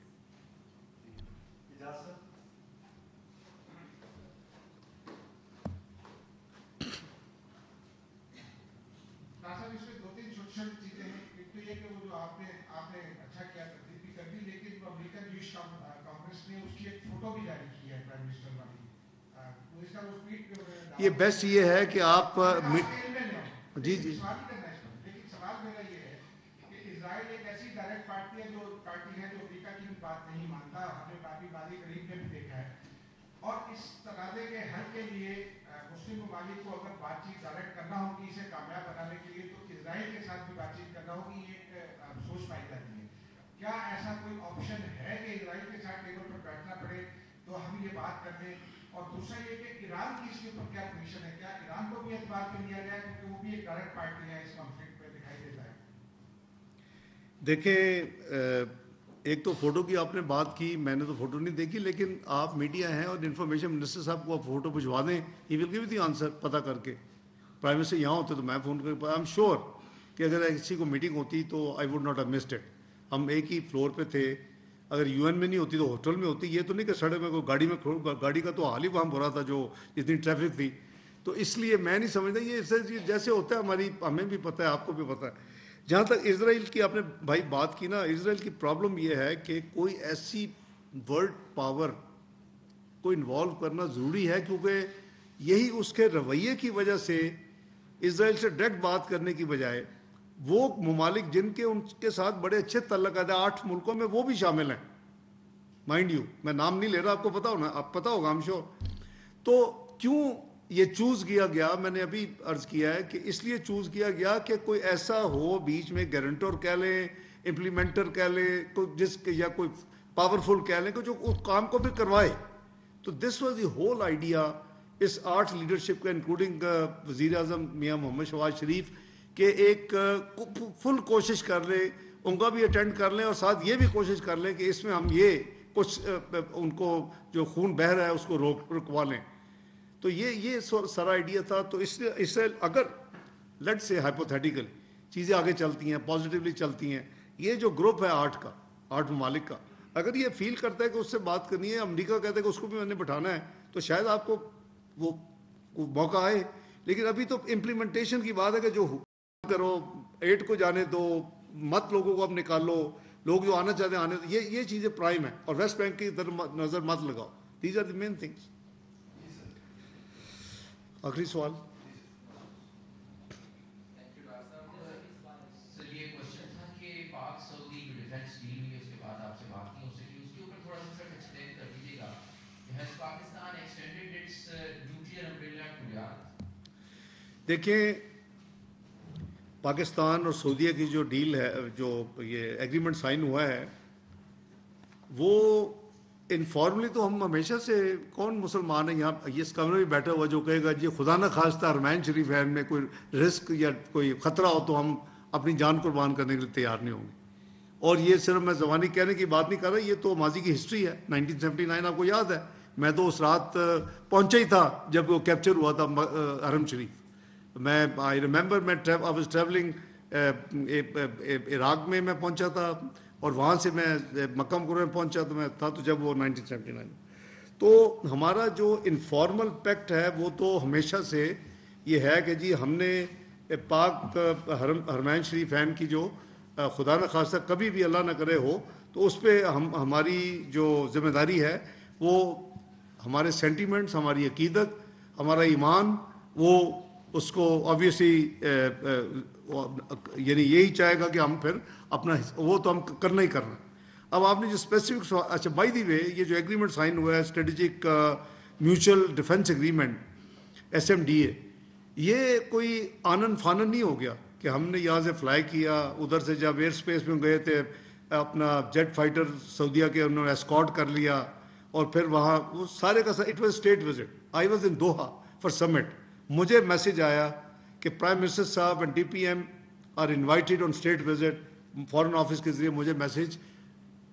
یہ بیسٹ یہ ہے کہ آپ جی جی لیکن سوال میرا یہ ہے کہ اسرائیل ایک ایسی ڈائریکٹ پارٹی ہے جو امریکہ کی بھی بات نہیں مانتا، ہم نے کافی بازی قریب میں بھی دیکھا ہے، اور اس تقاضے کے حل کے لیے مسلم ممالک کو اگر بات چیت ڈائریکٹ کرنا ہوگی اسے کامیاب بنانے کے لیے، تو اسرائیل کے ساتھ بھی بات چیت کرنا ہوگی. یہ ایک سوچ پائی جاتی ہے. کیا ایسا کوئی آپشن ہے کہ اسرائیل کے ساتھ ٹیبل پر بیٹھنا پڑے تو ہم یہ بات کر لیں؟ اور دوسرا یہ کہ ایران کی اس کے اوپر کیا پوزیشن ہے؟ کیا ایران کو بھی اعتبار پہ لیا جائے کیونکہ وہ بھی ایک ڈائریکٹ پارٹی ہے اس کانفلکٹ پہ دکھائی دیتا ہے؟ دیکھیں ایک تو فوٹو کی آپ نے بات کی، میں نے تو فوٹو نہیں دیکھی، لیکن آپ میڈیا ہیں اور انفارمیشن منسٹر صاحب کو آپ فوٹو بھجوا دیں، ہی ول گیو دی آنسر پتہ کر کے. پرائم منسٹر یہاں ہوتے تو میں فون کر کے، آئی ایم شیور کہ اگر کسی کو میٹنگ ہوتی تو I would not have missed it. ہم ایک ہی فلور پہ تھے، اگر یو این میں نہیں ہوتی تو ہوٹل میں ہوتی. یہ تو نہیں کہ سڑک میں کوئی گاڑی کا تو حال ہی وہاں برا تھا جو اتنی ٹریفک تھی. تو اس لیے میں نہیں سمجھتا، یہ جیسے ہوتا ہے ہمیں بھی پتہ ہے، آپ کو بھی پتہ ہے. جہاں تک اسرائیل کی آپ نے بھائی بات کی نا، اسرائیل کی پرابلم یہ ہے کہ کوئی ایسی ورلڈ پاور کو انوالو کرنا ضروری ہے، کیونکہ یہی اس کے رویے کی وجہ سے اسرائیل سے ڈائریکٹ بات کرنے کی بجائے وہ ممالک جن کے ان کے ساتھ بڑے اچھے تعلقات ہیں 8 ملکوں میں، وہ بھی شامل ہیں. مائنڈ یو میں نام نہیں لے رہا، آپ کو پتا ہونا، آپ پتا ہوگا ہم شور. تو کیوں یہ چوز کیا گیا؟ میں نے ابھی عرض کیا ہے کہ اس لیے چوز کیا گیا کہ کوئی ایسا ہو بیچ میں، گارنٹور کہہ لیں، امپلیمنٹر کہہ لیں، یا کوئی پاورفل کہہ لیں کہ جو اس کام کو بھی کروائے. تو this was the whole idea اس 8 لیڈرشپ کا انکلوڈنگ وزیر اعظم میاں محمد شہباز شریف کہ ایک فل کوشش کر لیں، ان کا بھی اٹینڈ کر لیں اور ساتھ یہ بھی کوشش کر لیں کہ اس میں ہم یہ کچھ ان کو جو خون بہہ رہا ہے اس کو رکوا لیں. تو یہ سارا آئیڈیا تھا. تو اس سے اگر لیٹ سے ہائپوتھیٹیکل چیزیں آگے چلتی ہیں، پازیٹیولی چلتی ہیں، یہ جو گروپ ہے 8 ممالک کا، اگر یہ فیل کرتا ہے کہ اس سے بات کرنی ہے، امریکہ کہتا ہے کہ اس کو بھی میں نے بٹھانا ہے، تو شاید آپ کو وہ موقع آئے. لیکن ابھی تو امپلیمنٹیشن کی بات ہے کہ جو کرو 8 کو جانے دو، مت لوگوں کو اب نکالو، لوگ جو آنا چاہتے ہیں آنے دو. یہ چیزیں پرائم ہیں اور ویسٹ بینک کی طرف نظر مت لگاؤ. These are the main things. آخری سوال. سر یہ کوشچن تھا کہ پاک سعودی جو ڈیفینس ڈیل ہوئی ہے اس کے بعد آپ سے بات کی ہو سکی، اس کے اوپر تھوڑا سا صرف ایکسپلین کر دیجیے گا. Has Pakistan extended its nuclear umbrella to Iran? دیکھیں پاکستان اور سعودیہ کی جو ڈیل ہے، جو یہ ایگریمنٹ سائن ہوا ہے، وہ انفارملی تو ہم ہمیشہ سے، کون مسلمان ہے یہاں یہ اس کمرے میں بیٹھا ہوا جو کہے گا جی خدا نہ خواستہ حرمین شریف ہے میں کوئی رسک یا کوئی خطرہ ہو تو ہم اپنی جان قربان کرنے کے لیے تیار نہیں ہوں گے. اور یہ صرف میں زبانی کہنے کی بات نہیں کر رہا، یہ تو ماضی کی ہسٹری ہے. 1979 آپ کو یاد ہے، میں تو اس رات پہنچا ہی تھا جب وہ کیپچر ہوا تھا حرم شریف. میں آئی ریممبر میں آئی واز ٹریولنگ عراق میں پہنچا تھا اور وہاں سے میں مکہ مکرمہ میں پہنچا تو میں تھا تو جب وہ 1979. تو ہمارا جو انفارمل پیکٹ ہے وہ تو ہمیشہ سے یہ ہے کہ جی ہم نے پاک حرمین شریفین کی جو خدا نہ خواستہ کبھی بھی اللہ نہ کرے ہو تو اس پہ ہماری جو ذمہ داری ہے وہ ہمارے سینٹیمنٹس، ہماری عقیدت، ہمارا ایمان، وہ اس کو آبویسلی یعنی یہی چاہے گا کہ ہم پھر اپنا وہ تو ہم کرنا ہی کرنا. اب آپ نے جو اسپیسیفک اچھا بائی دی وے یہ جو ایگریمنٹ سائن ہوا ہے strategic mutual defence agreement SMDA، یہ کوئی آنن فانن نہیں ہو گیا کہ ہم نے یہاں سے فلائی کیا، ادھر سے جب ایئر اسپیس میں گئے تھے اپنا جیٹ فائٹر سعودیہ کے انہوں نے اسکارٹ کر لیا اور پھر وہاں وہ سارے کا it was state visit. I was in Doha for summit. مجھے میسج آیا کہ پرائم منسٹر صاحب and DPM are invited on state visit, foreign office کے ذریعے مجھے میسج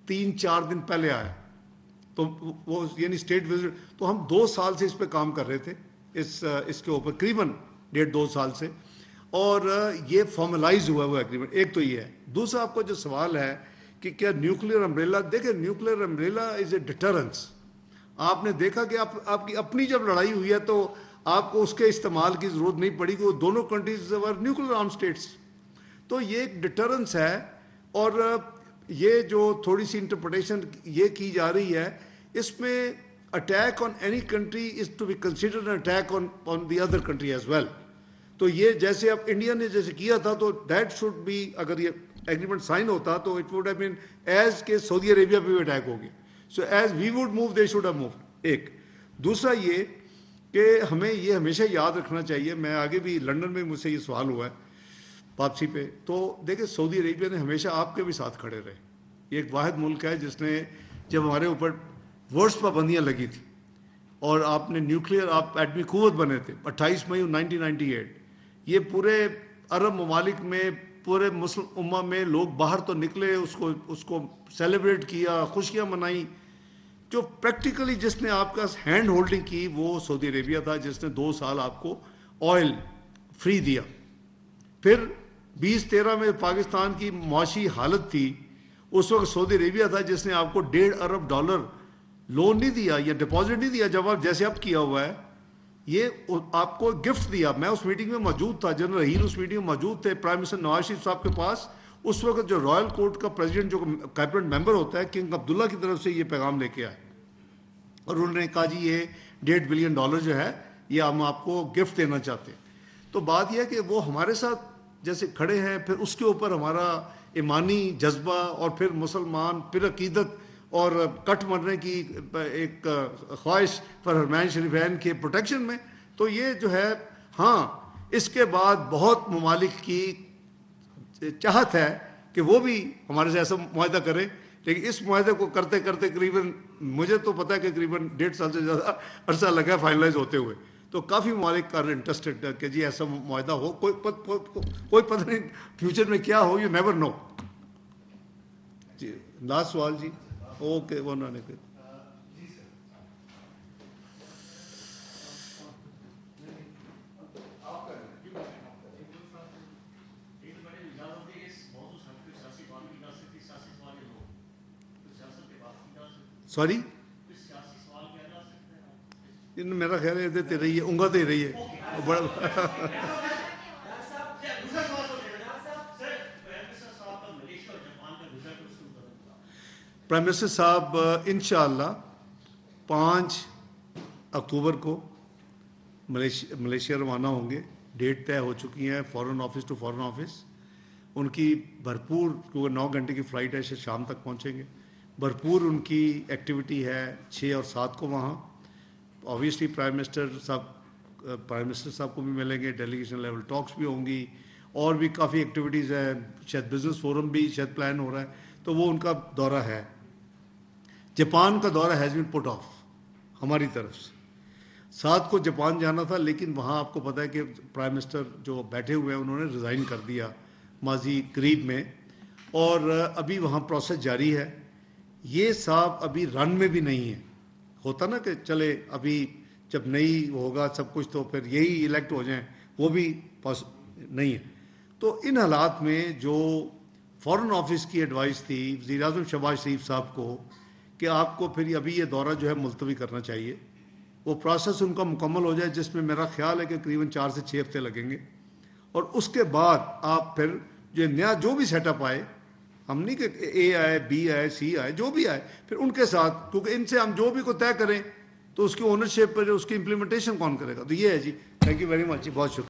3-4 دن پہلے آیا. تو وہ یعنی اسٹیٹ وزٹ. تو ہم 2 سال سے اس پہ کام کر رہے تھے اس کے اوپر، قریباً 1.5-2 سال سے، اور یہ فارملائز ہوا وہ ایگریمنٹ. ایک تو یہ ہے. دوسرا آپ کا جو سوال ہے کہ کیا نیوکلیئر امبریلا، دیکھیں نیوکلیئر امبریلا از اے ڈیٹرنس. آپ نے دیکھا کہ آپ کی اپنی جب لڑائی ہوئی ہے تو آپ کو اس کے استعمال کی ضرورت نہیں پڑی کہ وہ دونوں کنٹریز ور نیوکلیئر آرم اسٹیٹس. تو یہ ایک ڈیٹرنس ہے. اور یہ جو تھوڑی سی انٹرپریٹیشن یہ کی جا رہی ہے اس میں attack on any country is to be considered attack on the other country as well. تو یہ جیسے اب انڈیا نے جیسے کیا تھا تو دیٹ شوڈ بی، اگر یہ ایگریمنٹ سائن ہوتا تو it would have been as کہ سعودی عربیہ پہ بھی اٹیک ہو گیا. So as we would move they should have moved. ایک دوسرا یہ کہ ہمیں یہ ہمیشہ یاد رکھنا چاہیے، میں آگے بھی لنڈن میں مجھ سے یہ سوال ہوا ہے واپسی پہ، تو دیکھیں سعودی عربیہ نے ہمیشہ آپ کے بھی ساتھ کھڑے رہے. یہ ایک واحد ملک ہے جس نے جب ہمارے اوپر ورس پابندیاں لگی تھی اور آپ نے نیوکلیئر آپ ایٹمی قوت بنے تھے 28 مئی 1998، یہ پورے عرب ممالک میں پورے مسلم امہ میں لوگ باہر تو نکلے، اس کو سیلیبریٹ کیا، خوشیاں منائیں. جو پریکٹیکلی جس نے آپ کا ہینڈ ہولڈنگ کی وہ سعودی عربیہ تھا، جس نے 2 سال آپ کو آئل فری دیا. پھر 2013 میں پاکستان کی معاشی حالت تھی، اس وقت سعودی عربیہ تھا جس نے آپ کو $1.5 ارب لون نہیں دیا یا ڈپازٹ نہیں دیا جب آپ جیسے اب کیا ہوا ہے، یہ آپ کو گفٹ دیا. میں اس میٹنگ میں موجود تھا، جنرل رحیل اس میٹنگ میں موجود تھے. پرائم منسٹر نواز شریف صاحب کے پاس اس وقت جو رائل کورٹ کا پریزیڈنٹ جو کیبنٹ ممبر ہوتا ہے کنگ عبداللہ کی طرف سے یہ پیغام لے کے آئے اور انہوں نے کہا جی یہ $1.5 بلین جو ہے یہ ہم آپ کو گفٹ دینا چاہتے ہیں. تو بات یہ ہے کہ وہ ہمارے ساتھ جیسے کھڑے ہیں، پھر اس کے اوپر ہمارا ایمانی جذبہ اور پھر مسلمان، پھر عقیدت اور کٹ مرنے کی ایک خواہش پر حرمین شریفین کے پروٹیکشن میں. تو یہ جو ہے ہاں اس کے بعد بہت ممالک کی چاہت ہے کہ وہ بھی ہمارے سے ایسا معاہدہ کرے، لیکن اس معاہدے کو کرتے کرتے قریباً مجھے تو پتہ ہے کہ قریباً 1.5 سال سے زیادہ عرصہ لگا ہے فائنلائز ہوتے ہوئے. تو کافی ممالک کر انٹرسٹڈ کہ جی ایسا معاہدہ ہو. کوئی پتہ نہیں فیوچر میں کیا ہو, یو نیور نو. جی لاسٹ سوال جی. اوکے وہ انہوں نے سوری میرا خیال ہے دیتے رہیے, اونگاتے ہی رہیے. بڑا پرائم منسٹر صاحب انشاءاللہ 5 اکتوبر کو ملیشیا روانہ ہوں گے. ڈیٹ طے ہو چکی ہیں foreign office to foreign office. ان کی بھرپور, کیونکہ 9 گھنٹے کی فلائٹ ہے, شام تک پہنچیں گے. بھرپور ان کی ایکٹیویٹی ہے 6 اور 7 کو وہاں. آبویسلی پرائم منسٹر صاحب کو بھی ملیں گے, ڈیلیگیشن لیول ٹاکس بھی ہوں گی, اور بھی کافی ایکٹیویٹیز ہیں. شاید بزنس فورم بھی شاید پلان ہو رہا ہے, تو وہ ان کا دورہ ہے. جاپان کا دورہ ہیز بین پٹ آف ہماری طرف سے. 7 کو جاپان جانا تھا, لیکن وہاں آپ کو پتہ ہے کہ پرائم منسٹر جو بیٹھے ہوئے ہیں انہوں نے ریزائن کر دیا ماضی قریب میں, اور ابھی وہاں پروسیس جاری ہے. یہ صاحب ابھی رن میں بھی نہیں ہے. ہوتا نا کہ چلے ابھی جب نہیں ہوگا سب کچھ تو پھر یہی الیکٹ ہو جائیں, وہ بھی نہیں ہے. تو ان حالات میں جو فارن آفس کی ایڈوائس تھی وزیر اعظم شہباز شریف صاحب کو کہ آپ کو پھر ابھی یہ دورہ جو ہے ملتوی کرنا چاہیے, وہ پروسیس ان کا مکمل ہو جائے, جس میں میرا خیال ہے کہ قریباً 4 سے 6 ہفتے لگیں گے. اور اس کے بعد آپ پھر جو نیا جو بھی سیٹ اپ آئے, ہم نہیں کہ اے آئے بی آئے سی آئے, جو بھی آئے پھر ان کے ساتھ, کیونکہ ان سے ہم جو بھی کو طے کریں تو اس کی اونرشپ پر اس کی امپلیمنٹیشن کون کرے گا. تو یہ ہے جی. تھینک یو ویری مچ جی, بہت شکریہ.